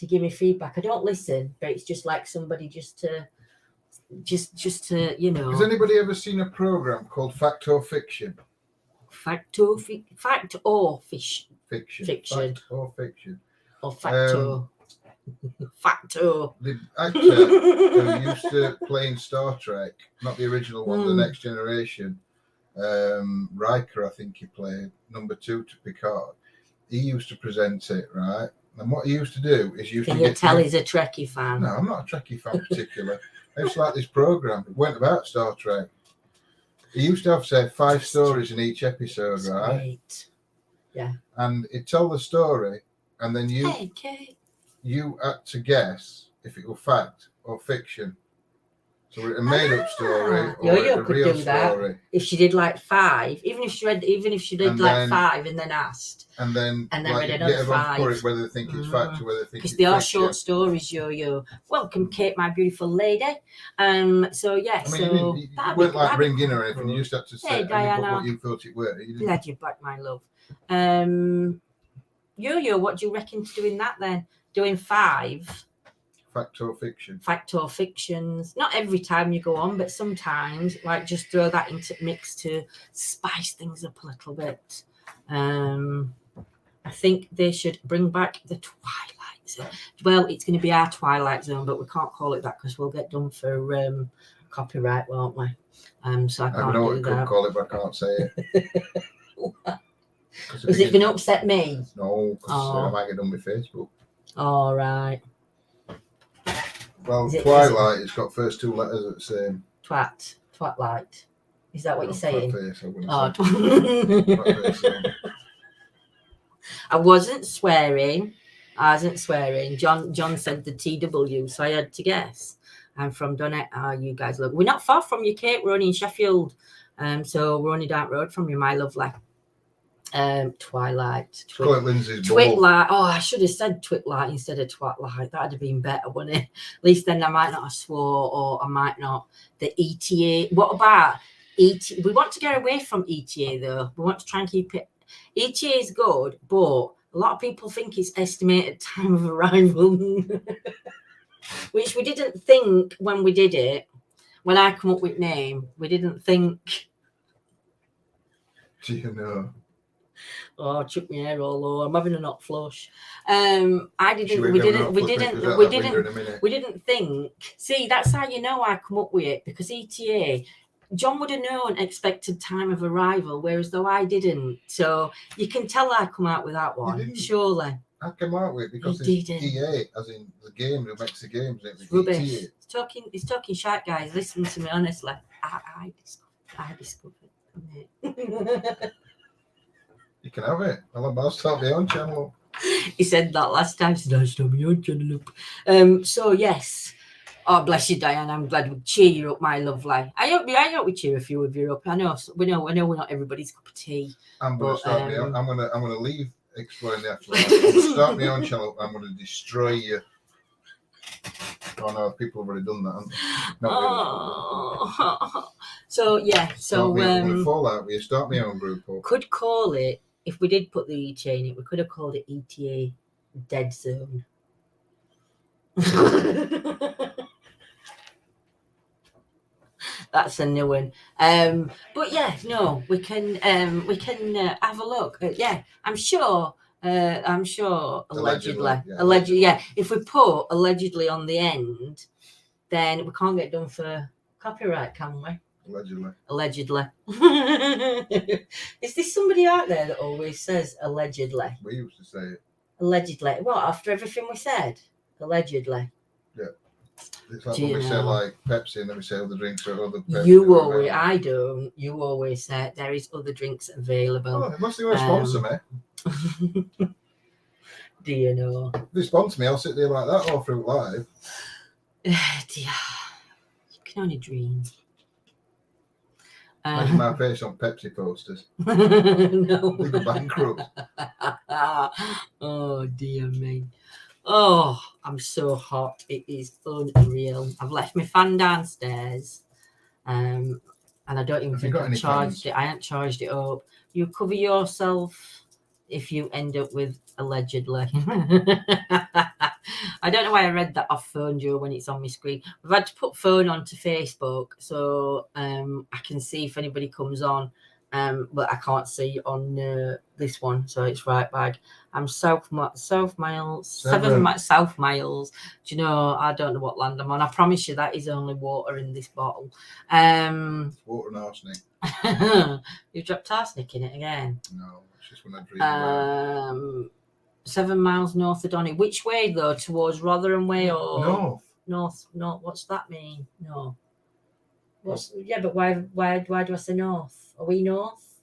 give me feedback. I don't listen, but it's just like somebody just to, you know. Has anybody ever seen a program called Fact or Fiction? Fact or fiction. Fact or Fiction. Or Facto. Facto. The actor who used to play in Star Trek, not the original one, the Next Generation, Riker, I think he played, number 2 to Picard. He used to present it, right? And what he used to do is Can you tell he's a Trekkie fan? No, I'm not a Trekkie fan particular. I used to like this program. It went about Star Trek. He used to have, say, 5 stories in each episode, That's right? Great. Yeah. And he'd tell the story, and then you had to guess if it was fact or fiction. So a made-up story or a real story. If she did like 5, even if she did like 5 and then asked, and then read another 5, for it, whether they think it's fact or whether they think it's because they are fiction. short stories. Welcome, Kate, my beautiful lady. So yeah, I mean, you weren't like ringing or anything. You just had to say, hey, Diana, what you thought it were. Glad you're back, my love. What do you reckon to doing that then? Doing 5. Fact or fiction? Fact or fictions. Not every time you go on, but sometimes, like, just throw that into mix to spice things up a little bit. I think they should bring back the Twilight Zone. Well, it's going to be our Twilight Zone, but we can't call it that because we'll get done for copyright, won't we? So I can't do that. I could call it, but I can't say it. Is it going to upset me? No, because I might get done with Facebook. All right. Well, Twilight, it's got first 2 letters at the same. Twatlight. Is that what you're saying? I wasn't swearing. John said the TW, so I had to guess. I'm from Donnet. You guys look. We're not far from you, Kate. We're only in Sheffield. So we're only down the road from you, my lovely. Twilight. Twitlight. Oh, I should have said Twitlight instead of Twatlight. That'd have been better, wouldn't it? At least then I might not have swore, or I might not. The ETA. What about ETA? We want to get away from ETA though. We want to try and keep it. ETA is good, but a lot of people think it's estimated time of arrival, which we didn't think when we did it. When I come up with name, we didn't think. Do you know? Oh, chuck my hair all over. I'm having a hot flush. We didn't think. See, that's how you know I come up with it, because ETA, John would have known expected time of arrival, whereas though I didn't. So you can tell I come out with that one, surely. I came out with it because it's EA, as in the game who makes the games. Rubbish. He's talking shit, guys. Listen to me honestly. I discovered it. You can have it. I'll start my own channel. He said that last time. He said, I'll start my own channel up. So, yes. Oh, bless you, Diane. I'm glad we cheer you up, my lovely. I hope we cheer a few of you up. I know we're not everybody's cup of tea. I'm going to leave exploring the afterlife. I'm going to start my own channel. I'm going to destroy you. Oh, no, people have already done that, haven't they? Really. So, yeah. So, I'm going to fall out with you. Start my own group up. Could call it, if we did put the ETA in it, we could have called it ETA Dead Zone. That's a new one. But yeah, no, we can have a look. Yeah, I'm sure allegedly. Yeah. If we put allegedly on the end, then we can't get done for copyright, can we? Allegedly. Is there somebody out there that always says allegedly? We used to say it. Allegedly. What, after everything we said? Allegedly. Yeah. It's like when we say like Pepsi and then we say other drinks or other Pepsi. You always say there is other drinks available. Oh, it must be a sponsor me. Do you know? If they sponsor me, I'll sit there like that all through live. Dear. You can only dream. Imagine my face on Pepsi posters. No. They go bankrupt. Oh, dear me. Oh, I'm so hot. It is unreal. I've left my fan downstairs. And I don't even think I've charged it. I haven't charged it up. You cover yourself if you end up with allegedly. I don't know why I read that off phone, Joe, when it's on my screen. We've had to put phone onto Facebook so I can see if anybody comes on but I can't see on this one, so it's right back. I'm south miles, 7 south miles. Do you know? I don't know what land I'm on. I promise you that is only water in this bottle. Water and arsenic. You've dropped arsenic in it again. No, it's just when I drink. 7 miles north of Donny. Which way though? Towards Rotherham Way or north? North. What's that mean? No. Yeah, but why do I say north? Are we north?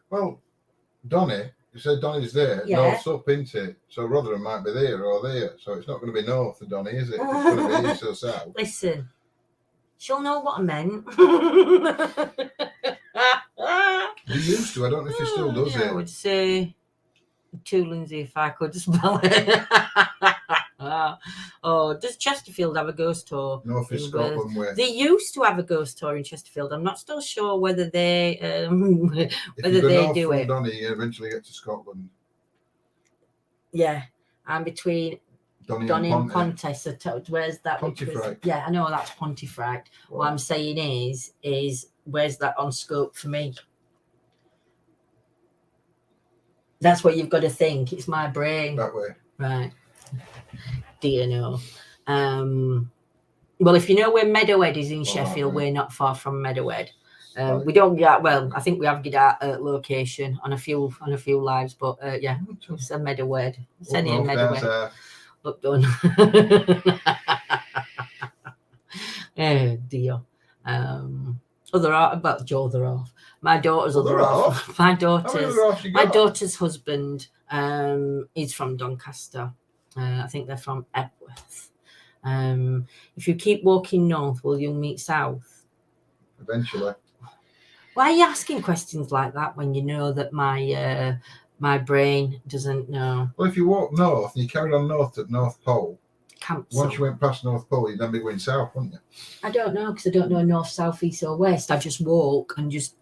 Well, Donny, you said Donny's there. Yeah. North's up, isn't it? So Rotherham might be there or there. So it's not going to be north of Donny, is it? It's going to be east or south. Listen, she'll know what I meant. You used to. I don't know if she still does it. I would say to Lindsay if I could spell it. Does Chesterfield have a ghost tour? North is Scotland way. They used to have a ghost tour in Chesterfield. I'm not still sure whether they whether they do it. Donny, you eventually get to Scotland. Yeah, I'm between Donny and Ponte. So where's that? Pontefract. Yeah, I know that's Pontefract. Right. What I'm saying is where's that on scope for me? That's what you've got to think. It's my brain. That way. Right. Do you know? Well, if you know where Meadowhead is in Sheffield, we're not far from Meadowhead. We don't get I think we have get our location on a few lives, but yeah, it's a Meadowhead. It's any Meadowhead. Look done. Oh dear. Other off. My daughter's other off. My daughter's husband is from Doncaster. I think they're from Epworth. If you keep walking north, will you meet south? Eventually. Why are you asking questions like that when you know that my brain doesn't know? Well, if you walk north and you carried on north at North Pole, once you went past North Pole, you'd then be going south, wouldn't you? I don't know, because I don't know north, south, east or west. I just walk and just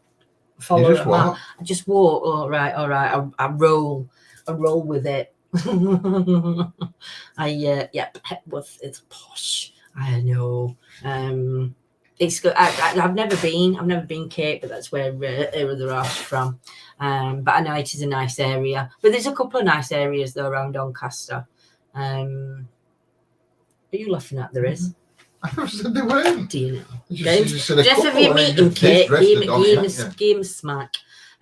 follow it. I just walk. All right. I roll with it. Epworth is posh. I know. It's good. I've never been Cape, but that's where they're off from. But I know it is a nice area. But there's a couple of nice areas though around Doncaster. Are you laughing at? There is. I said they weren't. Do you know? Just have you meeting Kate? Give him smack.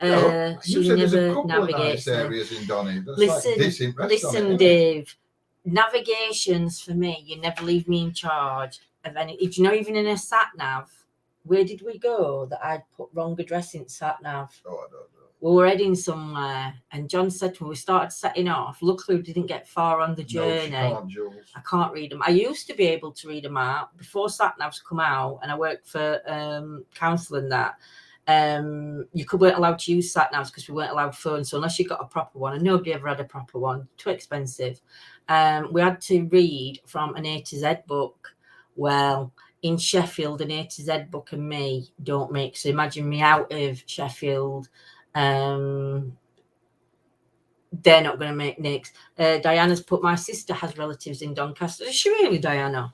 No, she never navigates areas in Donny. Listen, Dave. Navigations for me. You never leave me in charge of any. Do you know, even in a sat nav, where did we go that I'd put wrong address in sat nav? Oh, I don't know. We were heading somewhere, and John said to me, we started setting off. Luckily, we didn't get far on the journey. No, she can't, I can't read them. I used to be able to read them out before sat navs come out, and I worked for council and that. You weren't allowed to use sat navs because we weren't allowed phones. So unless you got a proper one, and nobody ever had a proper one, too expensive. We had to read from an A to Z book. Well, in Sheffield, an A to Z book and me don't mix. So imagine me out of Sheffield. They're not going to make nicks. Diana's put, my sister has relatives in Doncaster. Is she really, Diana?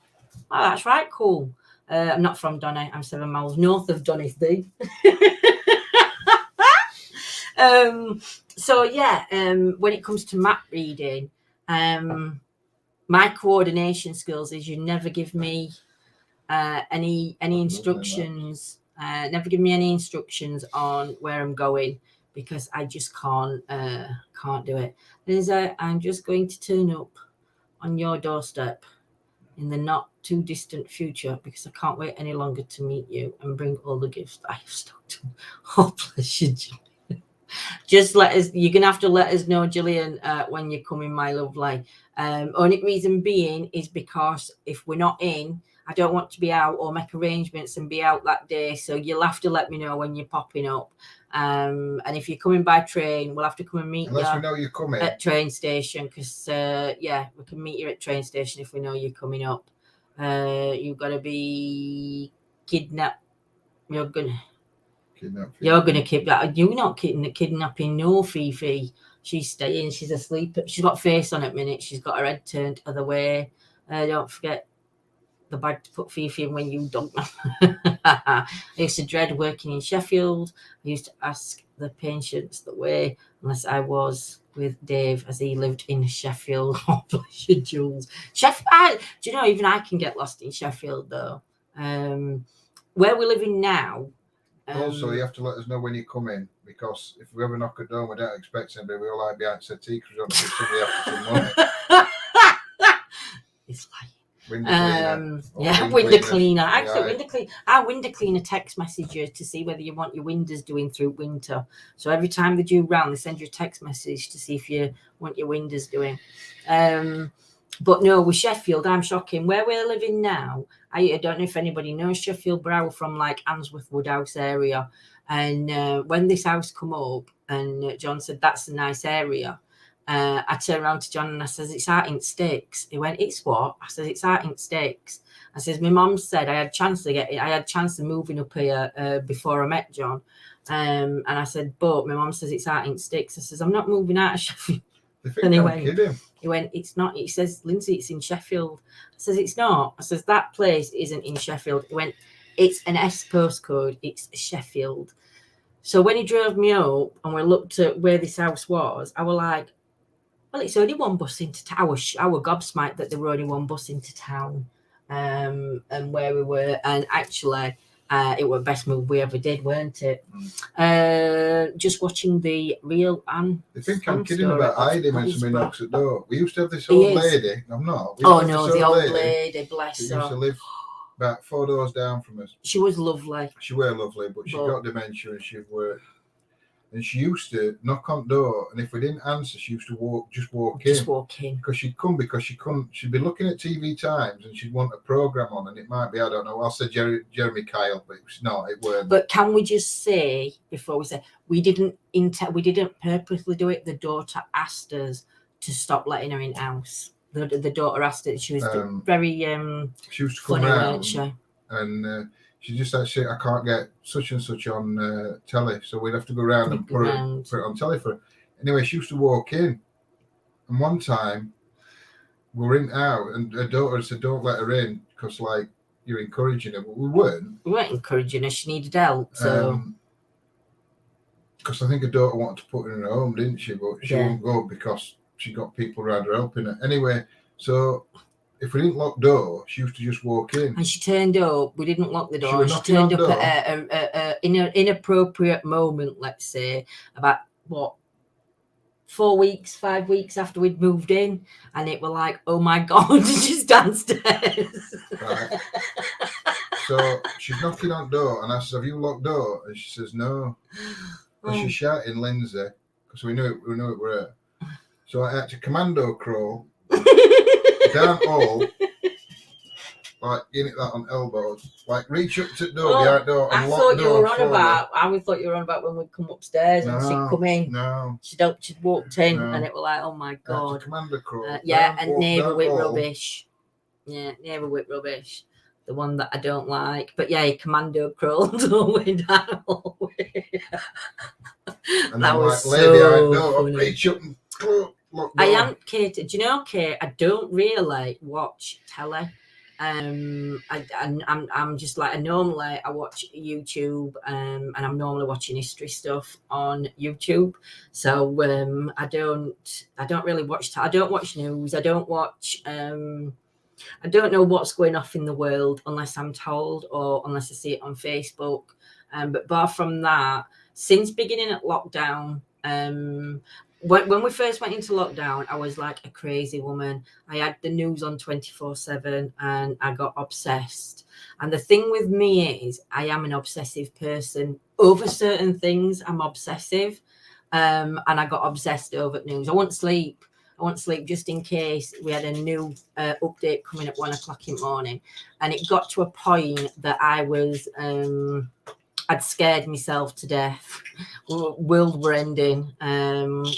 Oh, that's right. Cool. I'm not from Donny. I'm 7 miles north of Donny. So yeah, when it comes to map reading, my coordination skills is you never give me any instructions. Never give me any instructions on where I'm going, because I just can't do it. I'm just going to turn up on your doorstep in the not too distant future, because I can't wait any longer to meet you and bring all the gifts that I have stocked. Oh, bless you, Gillian. Just you're gonna have to let us know, Gillian, when you're coming, my lovely. Only reason being is because if we're not in, I don't want to be out or make arrangements and be out that day. So you'll have to let me know when you're popping up. And if you're coming by train, we'll have to come and meet unless we know you're coming at train station, because we can meet you at train station if we know you're coming up. You've got to be kidnapped. You're gonna kidnap. You're not kidnapping no Fifi. She's staying. She's asleep. She's got face on at minute. She's got her head turned other way. Don't forget. the bag to put Fifi in when you don't. I used to dread working in Sheffield. I used to ask the patients the way, unless I was with Dave, as he lived in Sheffield. Oh, bless you, Jules. Sheffield. Do you know, even I can get lost in Sheffield, though. Where we're living now. Also, you have to let us know when you come in, because if we ever knock a door, we don't expect somebody. We all like behind settee because we want to give somebody after some money. It's like. Window cleaner. Window cleaner. Actually, window cleaner. Our window cleaner text message you to see whether you want your windows doing through winter. So every time they do round, they send you a text message to see if you want your windows doing. But no, with Sheffield, I'm shocking. Where we're living now, I don't know if anybody knows Sheffield, but I was from like Answorth Woodhouse area. And when this house come up, and John said, that's a nice area. I turned around to John and I says, it's out in sticks. He went, it's what? I says, it's out in sticks. I says, my mum said I had chance of moving up here before I met John. And I said, but my mum says it's out in sticks. I says, I'm not moving out of Sheffield. And he went, it's not. He says, Lindsay, it's in Sheffield. I says, it's not. I says, that place isn't in Sheffield. He went, it's an S postcode. It's Sheffield. So when he drove me up and we looked at where this house was, I was like, well, it's only one bus into town. I were gobsmacked that there were only one bus into town, and where we were. And actually, it was the best move we ever did, weren't it? Just watching the real Anne. They think I'm kidding about hiding when somebody knocks at the door. We used to have this old lady. I'm not. The old lady, bless her. She used to live about 4 doors down from us. She was lovely. She were lovely, but she got dementia and she worked. And she used to knock on the door, and if we didn't answer, she used to walk in. Because she'd come because she couldn't. She'd be looking at TV Times, and she'd want a program on, and it might be, I don't know. I'll say Jeremy Kyle, but it's not. It weren't. But can we just say before we say we didn't purposely do it? The daughter asked us to stop letting her in house. The daughter asked it. She was very she used to come funny, round, weren't she? And. She just said, "Shit, I can't get such and such on telly, so we'd have to go around and put it on telly for her." Anyway, she used to walk in, and one time we were in out, and her daughter said, "Don't let her in because like you're encouraging her." But we weren't. We weren't encouraging her. She needed help, so. Because I think her daughter wanted to put her in her home, didn't she? But she wouldn't go because she got people around her helping her. Anyway, so. If we didn't lock the door, she used to just walk in. And she turned up. We didn't lock the door. She turned up at in an inappropriate moment, let's say, about, 5 weeks after we'd moved in. And it were like, oh, my God, she's downstairs. Right. So she's knocking on the door. And I said, have you locked the door? And she says, no. And she's shouting Lindsay, because we knew it were her. So I had to commando crawl. Down all, like getting that on elbows, like reach up to the door, behind the door, and lock the door. I thought you were on about when we'd come upstairs and she'd come in. No, she'd walked in, and it was like, oh my God. Commander crawl. And neighbour with rubbish. Yeah, neighbour with rubbish. The one that I don't like, but yeah, he commando crawled all the way down. And that was like, lady, I know, reach up and crawl. I am Kate. Do you know, Kate? I don't really watch telly. I'm just like normally I watch YouTube, and I'm normally watching history stuff on YouTube. So I don't really watch. I don't watch news. I don't watch. I don't know what's going off in the world unless I'm told or unless I see it on Facebook. But apart from that, since beginning at lockdown. When we first went into lockdown, I was like a crazy woman. I had the news on 24/7 and I got obsessed. And the thing with me is I am an obsessive person. Over certain things, I'm obsessive. And I got obsessed over news. I won't sleep just in case we had a new update coming at 1 o'clock in the morning. And it got to a point that I was... I'd scared myself to death. World were ending. And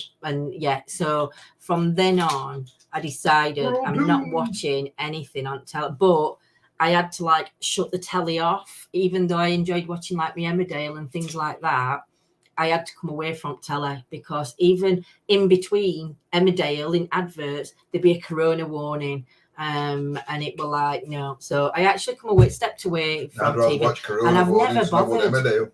yeah, so from then on, I decided I'm not watching anything on telly. But I had to like shut the telly off, even though I enjoyed watching like the Emmerdale and things like that. I had to come away from telly because even in between Emmerdale in adverts, there'd be a corona warning. And it were like, no. So I actually stepped away from I'd rather TV. watch Corona And I've warnings never than I would bothered.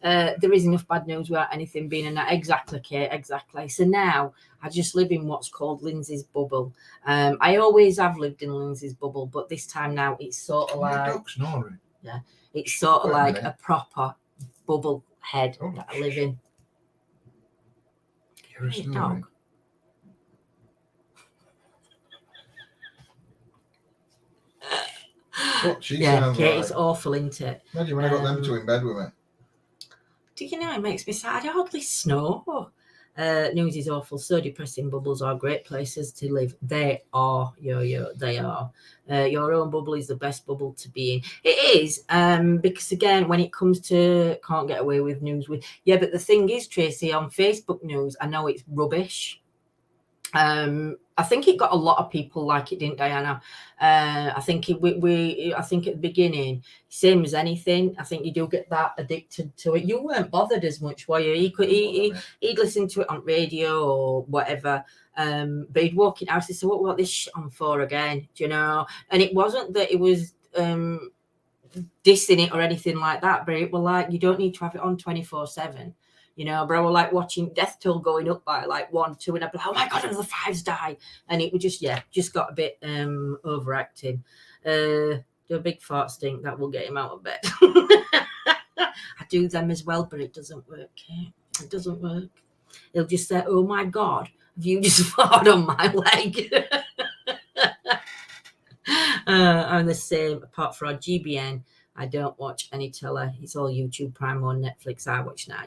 Emmerdale. There is enough bad news without anything being in that. Exactly, Kate, exactly. So now I just live in what's called Lindsay's bubble. I always have lived in Lindsay's bubble, but this time now it's sort of like... Dog snoring. Yeah, it's sort of Wait a like minute. a proper bubble head Oh, that I live in. You're a Hey, snoring. dog. What she Yeah, sounds Kate, like. it's awful, isn't it? Imagine when I got them two in bed with me. Do you know, it makes me sad. I hardly snore. News is awful. So depressing. Bubbles are great places to live. They are, they are. Your own bubble is the best bubble to be in. It is, because again, when it comes to can't get away with news but the thing is, Tracy, on Facebook news, I know it's rubbish. I think it got a lot of people like it, didn't Diana? I think I think at the beginning, same as anything, I think you do get that addicted to it. You weren't bothered as much, were you? He'd listen to it on radio or whatever. But he'd walk in the house and say, what this shit on for again? Do you know? And it wasn't that it was dissing it or anything like that, but it was like, you don't need to have it on 24/7. You know, but I was like watching death toll going up by like 1, 2, and I'd be like, oh my God, another 5's died. And it would just got a bit overacting. Do a big fart stink, that will get him out of bed. I do them as well, but it doesn't work, Kate. It doesn't work. He'll just say, oh my God, have you just farted on my leg? I'm the same, apart from our GBN. I don't watch any telly. It's all YouTube Prime or Netflix I watch now,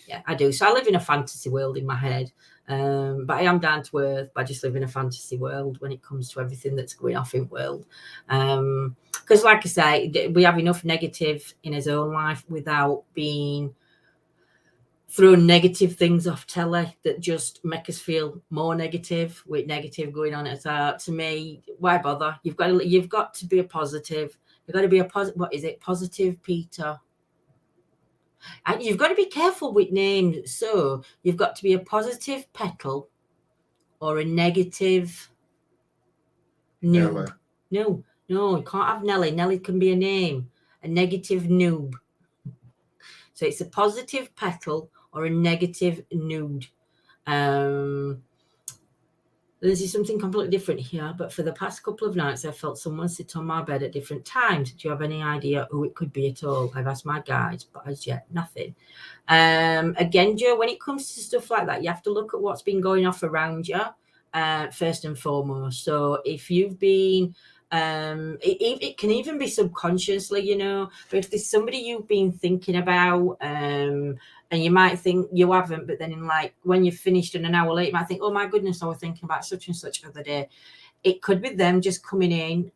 Yeah, I do. So I live in a fantasy world in my head. But I am down to earth. But I just live in a fantasy world when it comes to everything that's going off in the world. Because like I say, we have enough negative in his own life without being throwing negative things off telly that just make us feel more negative with negative going on. To me, why bother? You've got to be a positive. You've got to be a positive. What is it? Positive Peter. And you've got to be careful with names. So you've got to be a positive petal or a negative noob. No, you can't have Nelly. Nelly can be a name. A negative noob. So it's a positive petal or a negative nude. This is something completely different here, but for the past couple of nights, I felt someone sit on my bed at different times. Do you have any idea who it could be at all? I've asked my guides, but as yet, nothing. Again, Joe, when it comes to stuff like that, you have to look at what's been going off around you, first and foremost. So if you've been, it can even be subconsciously, you know, but if there's somebody you've been thinking about, and you might think you haven't, but then in like when you've finished and an hour later, you might think, oh my goodness, I was thinking about such and such the other day. It could be them just coming in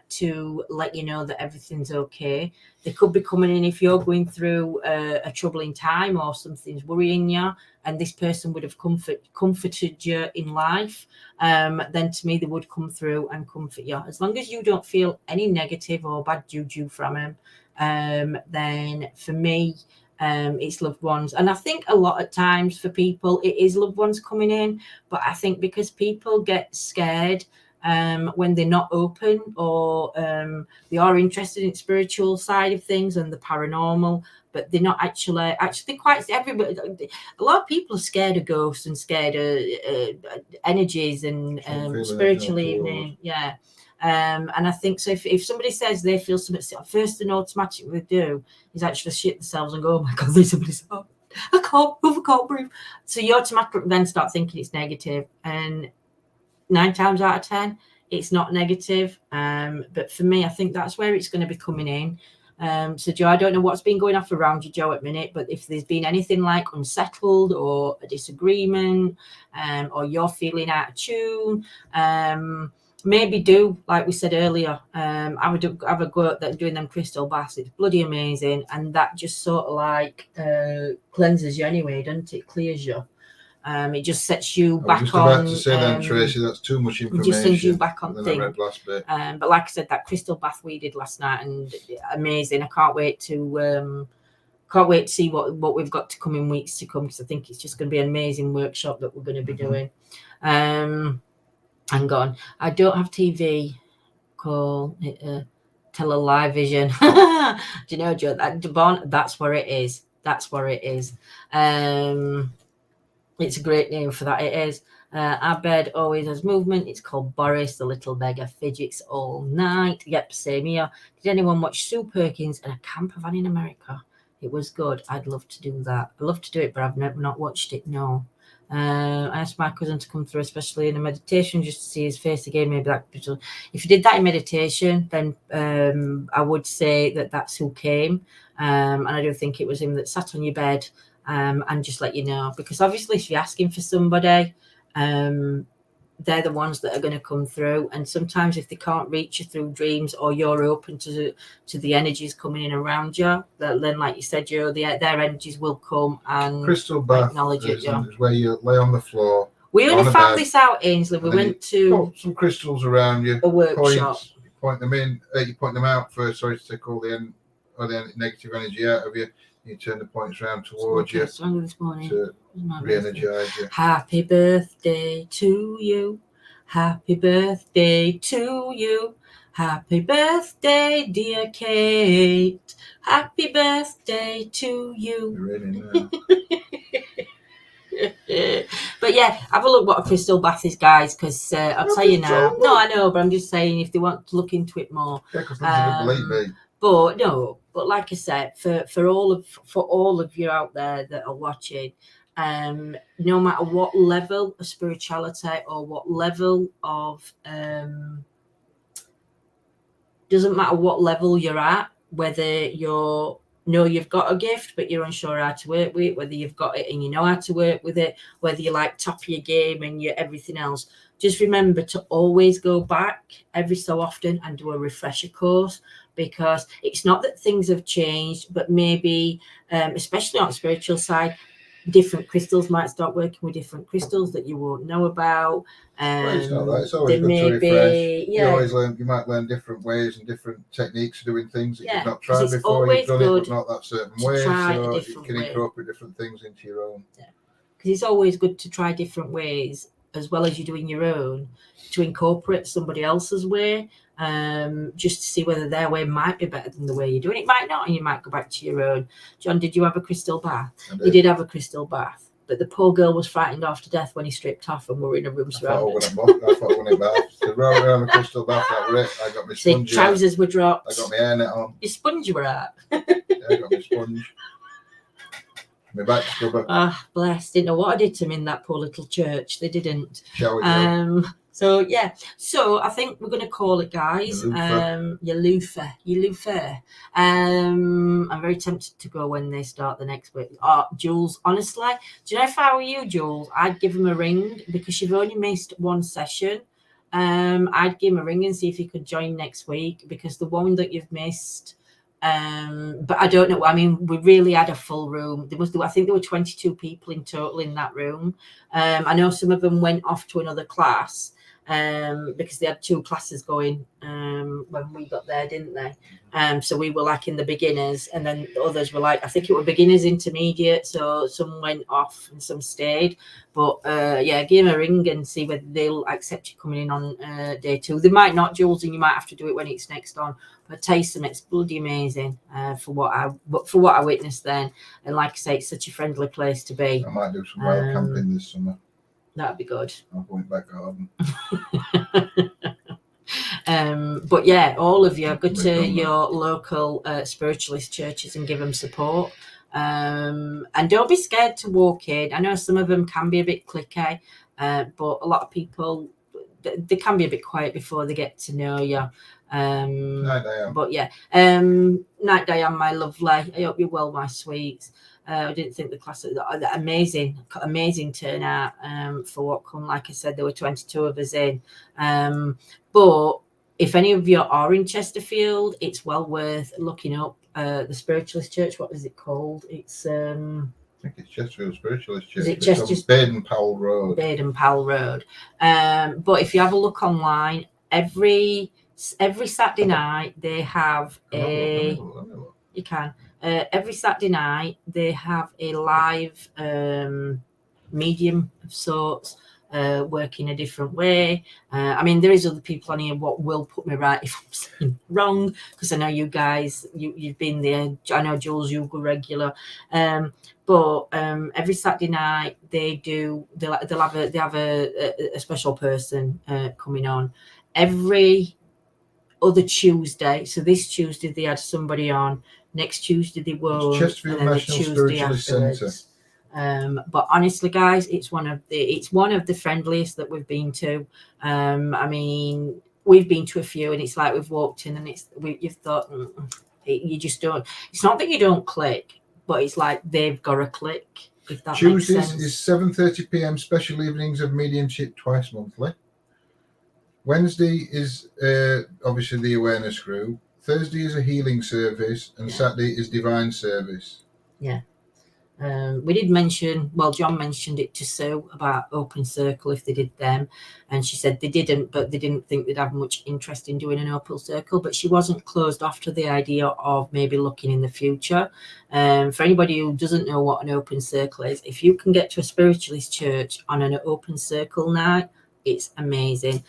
to let you know that everything's okay. They could be coming in if you're going through a troubling time or something's worrying you, and this person would have comforted you in life. Then to me, they would come through and comfort you. As long as you don't feel any negative or bad juju from them, then for me, it's loved ones. And I think a lot of times for people, it is loved ones coming in. But I think because people get scared when they're not open or they are interested in spiritual side of things and the paranormal, but they're not actually quite everybody. A lot of people are scared of ghosts and scared of energies and spiritual evening. Yeah. And I think so if somebody says they feel something, first and automatic they do is actually shit themselves and go, oh my God, there's somebody said, oh, I can't breathe. So you automatically then start thinking it's negative, and 9 times out of 10 it's not negative. But for me, I think that's where it's going to be coming in. So Joe, I don't know what's been going off around you, Joe, at the minute, but if there's been anything like unsettled or a disagreement, or you're feeling out of tune, maybe do, like we said earlier, have a go at doing them crystal baths. It's bloody amazing, and that just sort of like cleanses you anyway, doesn't it? Clears you. It just sets you back on. I was just about to say that, Tracy, that's too much information. Just sends you back on thing. Last bit. But like I said, that crystal bath we did last night, and amazing. I can't wait to see what we've got to come in weeks to come, because I think it's just going to be an amazing workshop that we're going to be doing. hang on. I don't have TV. Call it television. Do you know, Joe? That's where it is. That's where it is. It's a great name for that. It is. Our bed always has movement. It's called Boris. The little beggar fidgets all night. Yep, same here. Did anyone watch Sue Perkins and a camper van in America? It was good. I'd love to do that. I'd love to do it, but I've never not watched it. No. I asked my cousin to come through, especially in a meditation, just to see his face again. Maybe that. If you did that in meditation, then I would say that that's who came. And I do think it was him that sat on your bed. And just let you know, because obviously if you're asking for somebody, they're the ones that are going to come through, and sometimes if they can't reach you through dreams, or you're open to the energies coming in around you, then like you said, Joe, their energies will come and crystal bath acknowledge it. is where you lay on the floor. We only found this out, Ainsley. We went to some crystals around you, a workshop. Point them in. You point them out first, to take all the negative energy out of you. You turn the points around towards you this morning to re-energize you. Happy birthday to you. Happy birthday to you. Happy birthday, dear Kate. Happy birthday to you. Really But yeah, have a look what a crystal bath is, guys, because I'll tell you now. No, I know, but I'm just saying if they want to look into it more. Yeah, because don't believe me. But like I said, for all of you out there that are watching, no matter what level of spirituality or what level of doesn't matter what level you're at, whether you've got a gift but you're unsure how to work with it, whether you've got it and you know how to work with it, whether you like top of your game and you everything else, just remember to always go back every so often and do a refresher course, because it's not that things have changed, but maybe especially on the spiritual side, different crystals might start working with different crystals that you won't know about. It's not that. It's always good to refresh. You might learn different ways and different techniques of doing things that you've not tried before. You've done it, but not that certain way. So you can incorporate different things into your own. Because it's always good to try different ways, as well as you doing your own, to incorporate somebody else's way, just to see whether their way might be better than the way you're doing it. Might not, and you might go back to your own. John, did you have a crystal bath? You did have a crystal bath, but the poor girl was frightened off to death when he stripped off and we were in a room surrounded. I thought when it bath. So rather than a crystal bath, that was it. I got my sponge. The trousers were dropped. I got my hairnet on. Your sponge were out. Yeah, I got my sponge. My back scrubber. Ah, bless. Didn't know what I did to him in that poor little church. They didn't. So yeah. So I think we're going to call it, guys. Your I'm very tempted to go when they start the next week. Jules, honestly, do you know, if I were you, Jules, I'd give him a ring, because you've only missed one session. I'd give him a ring and see if he could join next week, because the one that you've missed. But I don't know. I mean, we really had a full room. I think there were 22 people in total in that room. I know some of them went off to another class because they had 2 classes going when we got there, didn't they? So we were like in the beginners, and then the others were like, I think it were beginners, intermediate. So some went off and some stayed. But yeah, give them a ring and see whether they'll accept you coming in on day 2. They might not, Jules, and you might have to do it when it's next on. But taste them, it's bloody amazing for what I witnessed then. And like I say, it's such a friendly place to be. I might do some wild camping this summer. That'd be good. I'll go back garden. But yeah, all of you, go to your local spiritualist churches and give them support. And don't be scared to walk in. I know some of them can be a bit cliquey, but a lot of people, they can be a bit quiet before they get to know you. Night, Diane. But yeah, night, Diane, my lovely. I hope you're well, my sweets. I didn't think the class amazing turnout for what come. Like I said, there were 22 of us in. But if any of you are in Chesterfield, it's well worth looking up the Spiritualist Church. What is it called? It's I think it's Chesterfield Spiritualist Church. Is it Chesterfield? Baden-Powell Road. Baden-Powell Road. But if you have a look online, every Saturday night they have you can. Every Saturday night they have a live medium of sorts work in a different way. I mean, there is other people on here what will put me right if I'm saying wrong, because I know you guys, you've been there. I know Jules, you go regular. But every Saturday night they'll have a special person coming on every other Tuesday. So this Tuesday they had somebody on. Next Tuesday they won't. Chesterfield and then National the Tuesday Spiritualist afterwards. Centre. But honestly, guys, it's one of the friendliest that we've been to. I mean, we've been to a few, and it's like we've walked in, and you've thought you just don't. It's not that you don't click, but it's like they've got to click. If that Tuesdays makes sense. is 7:30 p.m. special evenings of mediumship twice monthly. Wednesday is obviously the awareness group. Thursday is a healing service, and Saturday is divine service. Yeah. We did mention, well, John mentioned it to Sue about Open Circle if they did them, and she said they didn't, but they didn't think they'd have much interest in doing an Open Circle, but she wasn't closed off to the idea of maybe looking in the future. For anybody who doesn't know what an Open Circle is, if you can get to a spiritualist church on an Open Circle night, it's amazing.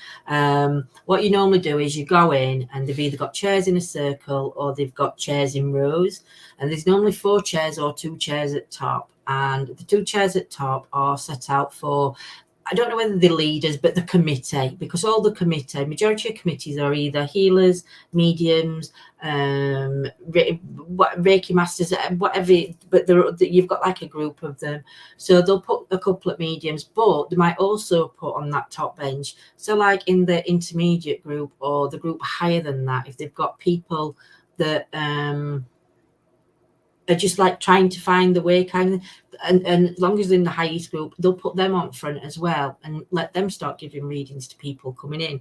What you normally do is you go in and they've either got chairs in a circle or they've got chairs in rows, and there's normally 4 chairs or 2 chairs at top, and the 2 chairs at top are set out for, I don't know whether they're leaders, but the committee, because all the majority of committees are either healers, mediums, Reiki masters, whatever, but you've got like a group of them. So they'll put a couple of mediums, but they might also put on that top bench. So like in the intermediate group or the group higher than that, if they've got people that are just like trying to find the way kind of, and as long as they're in the highest group, they'll put them on front as well and let them start giving readings to people coming in.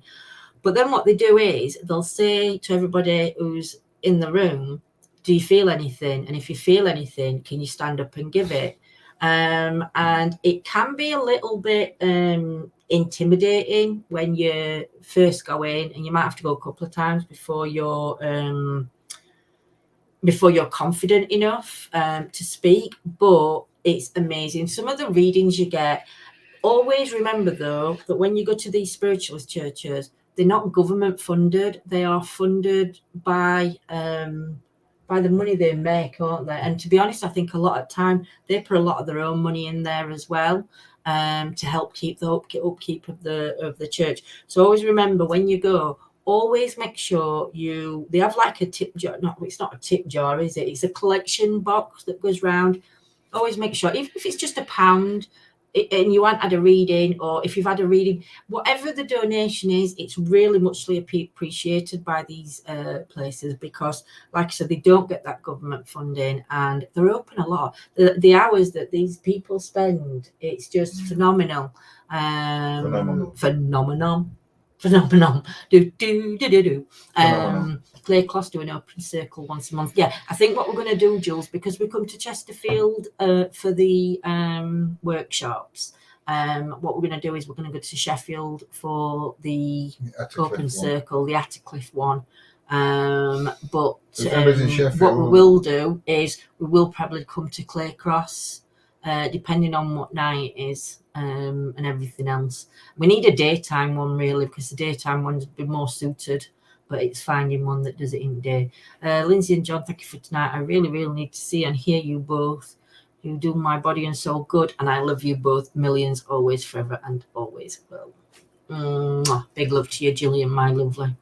But then what they do is they'll say to everybody who's in the room, do you feel anything? And if you feel anything, can you stand up and give it? And it can be a little bit intimidating when you first go in, and you might have to go a couple of times before you're confident enough to speak, but it's amazing. Some of the readings you get, always remember though, that when you go to these spiritualist churches, they're not government funded. They are funded by the money they make, aren't they? And to be honest, I think a lot of time they put a lot of their own money in there as well to help keep the upkeep of the church. So always remember when you go, always make sure they have like a tip jar. No, it's not a tip jar, is it? It's a collection box that goes round. Always make sure, even if it's just £1 and you haven't had a reading, or if you've had a reading, whatever the donation is, it's really muchly appreciated by these places, because like I said, they don't get that government funding and they're open a lot. The hours that these people spend, it's just phenomenal. Phenomenal. Clay Closs do an Open Circle once a month. Yeah, I think what we're going to do, Jules, because we come to Chesterfield for the workshops, what we're going to do is we're going to go to Sheffield for the Open Circle, the Attercliffe one. But what we will do is we will probably come to Clay Cross, depending on what night it is, and everything else. We need a daytime one really, because the daytime one would be more suited, but it's finding one that does it in the day. Lindsay and John, thank you for tonight. I really, really need to see and hear you both. You do my body and soul good, and I love you both millions, always, forever, and always will. Big love to you, Gillian, my lovely.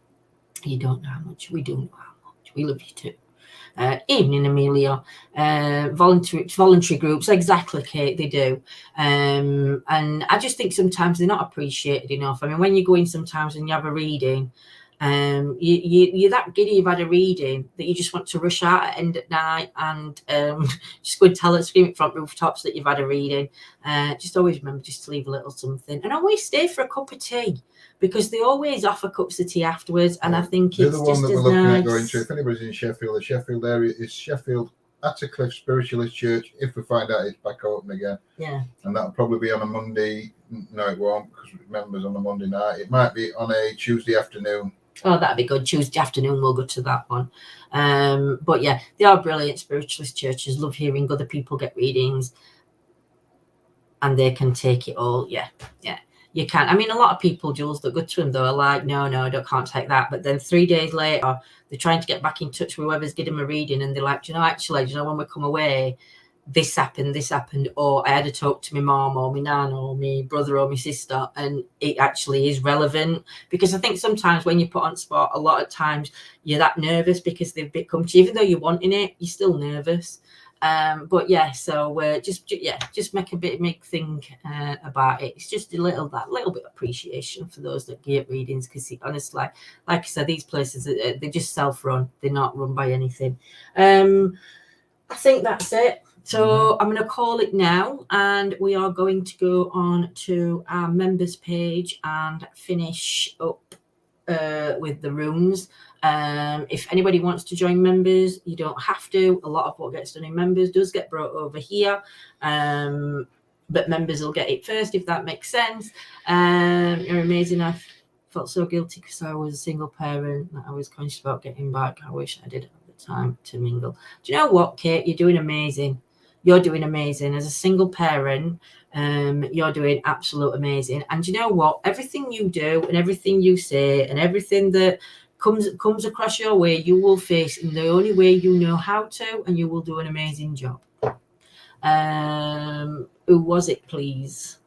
You don't know how much. We do know how much. We love you too. Evening, Amelia. Voluntary groups, exactly, Kate, they do. And I just think sometimes they're not appreciated enough. I mean, when you go in sometimes and you have a reading, you're that giddy you've had a reading that you just want to rush out at end at night and just go and tell it, scream it front rooftops that you've had a reading. Just always remember just to leave a little something, and always stay for a cup of tea, because they always offer cups of tea afterwards, and I think it's just as nice. The other one that we're looking at going to, if anybody's in Sheffield, the Sheffield area is Sheffield Attercliffe Spiritualist Church, if we find out it's back open again. Yeah. And that'll probably be on a Monday. No, it won't, because it remembers on a Monday night. It might be on a Tuesday afternoon. Oh, that'd be good. Tuesday afternoon, we'll go to that one. But yeah, they are brilliant spiritualist churches. Love hearing other people get readings, and they can take it all. Yeah. you can. I mean, a lot of people, Jules, that go to them though are like, no, I can't take that. But then 3 days later, they're trying to get back in touch with whoever's getting them a reading, and they're like, do you know, actually, do you know, when we come away, this happened, or I had to talk to my mom or my nan or my brother or my sister, and it actually is relevant. Because I think sometimes when you put on spot, a lot of times you're that nervous because they've become to you, even though you're wanting it, you're still nervous. But yeah, so just make a big thing about it. It's just a little bit of appreciation for those that get readings, because honestly, like I said, these places they're just self-run. They're not run by anything. I think that's it. So I'm going to call it now, and we are going to go on to our members page and finish up with the rooms. If anybody wants to join members, you don't have to. A lot of what gets done in members does get brought over here, but members will get it first, if that makes sense. You're amazing. I felt so guilty because I was a single parent that I was conscious about getting back. I wish I did have the time to mingle. Do you know what, Kate? You're doing amazing. You're doing amazing as a single parent. You're doing absolute amazing. And you know what? Everything you do and everything you say and everything that comes across your way, you will face in the only way you know how to, and you will do an amazing job. Who was it, please?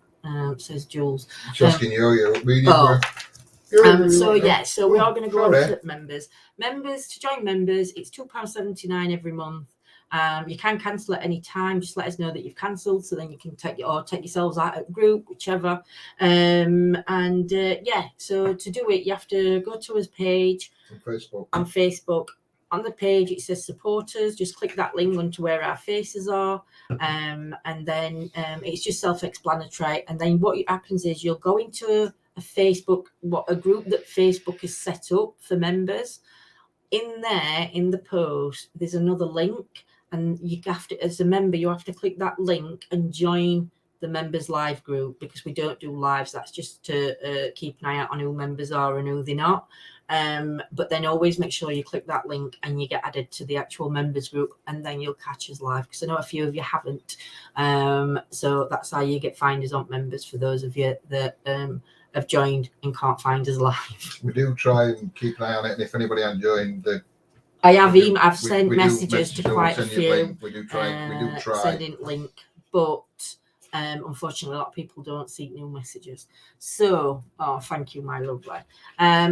Says Jules. Just in your So we are going to go on to members. To join members, it's £2.79 every month. You can cancel at any time. Just let us know that you've cancelled, so then you can take yourselves out of the group, whichever. So to do it, you have to go to his page on Facebook. On the page, it says supporters. Just click that link onto where our faces are, and then it's just self-explanatory. And then what happens is you'll go into a group that Facebook has set up for members. In there, in the post, there's another link, and you have to, as a member, you have to click that link and join the members live group, because we don't do lives. That's just to keep an eye out on who members are and who they're not. But then always make sure you click that link and you get added to the actual members group, and then you'll catch us live, because I know a few of you haven't. So that's how you get finders on members, for those of you that have joined and can't find us live. We do try and keep an eye on it, and if anybody hasn't joined, I've sent messages to quite a few. We do try sending link, but unfortunately, a lot of people don't see new messages. So, thank you, my lovely.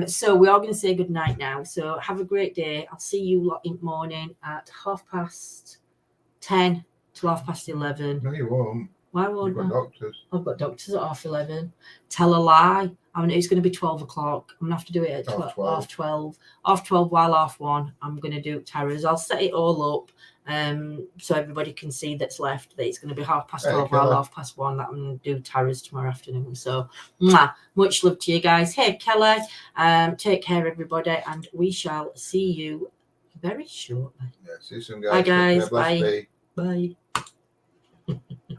So we are going to say good night now. So have a great day. I'll see you lot in the morning at 10:30 to 11:30. No, you won't. Why won't You've got doctors. I've got doctors at 11:30. Tell a lie. I mean, it's going to be 12 o'clock. I'm going to have to do it at 12. Half 12 while 1:30. I'm going to do terrors. I'll set it all up so everybody can see that's left, that it's going to be 12:30 while 1:30 that I'm going to do terrors tomorrow afternoon. So, much love to you guys. Hey, Kelly. Take care, everybody, and we shall see you very shortly. Yeah, see you soon, guys. Bye, guys. Bye. Bye.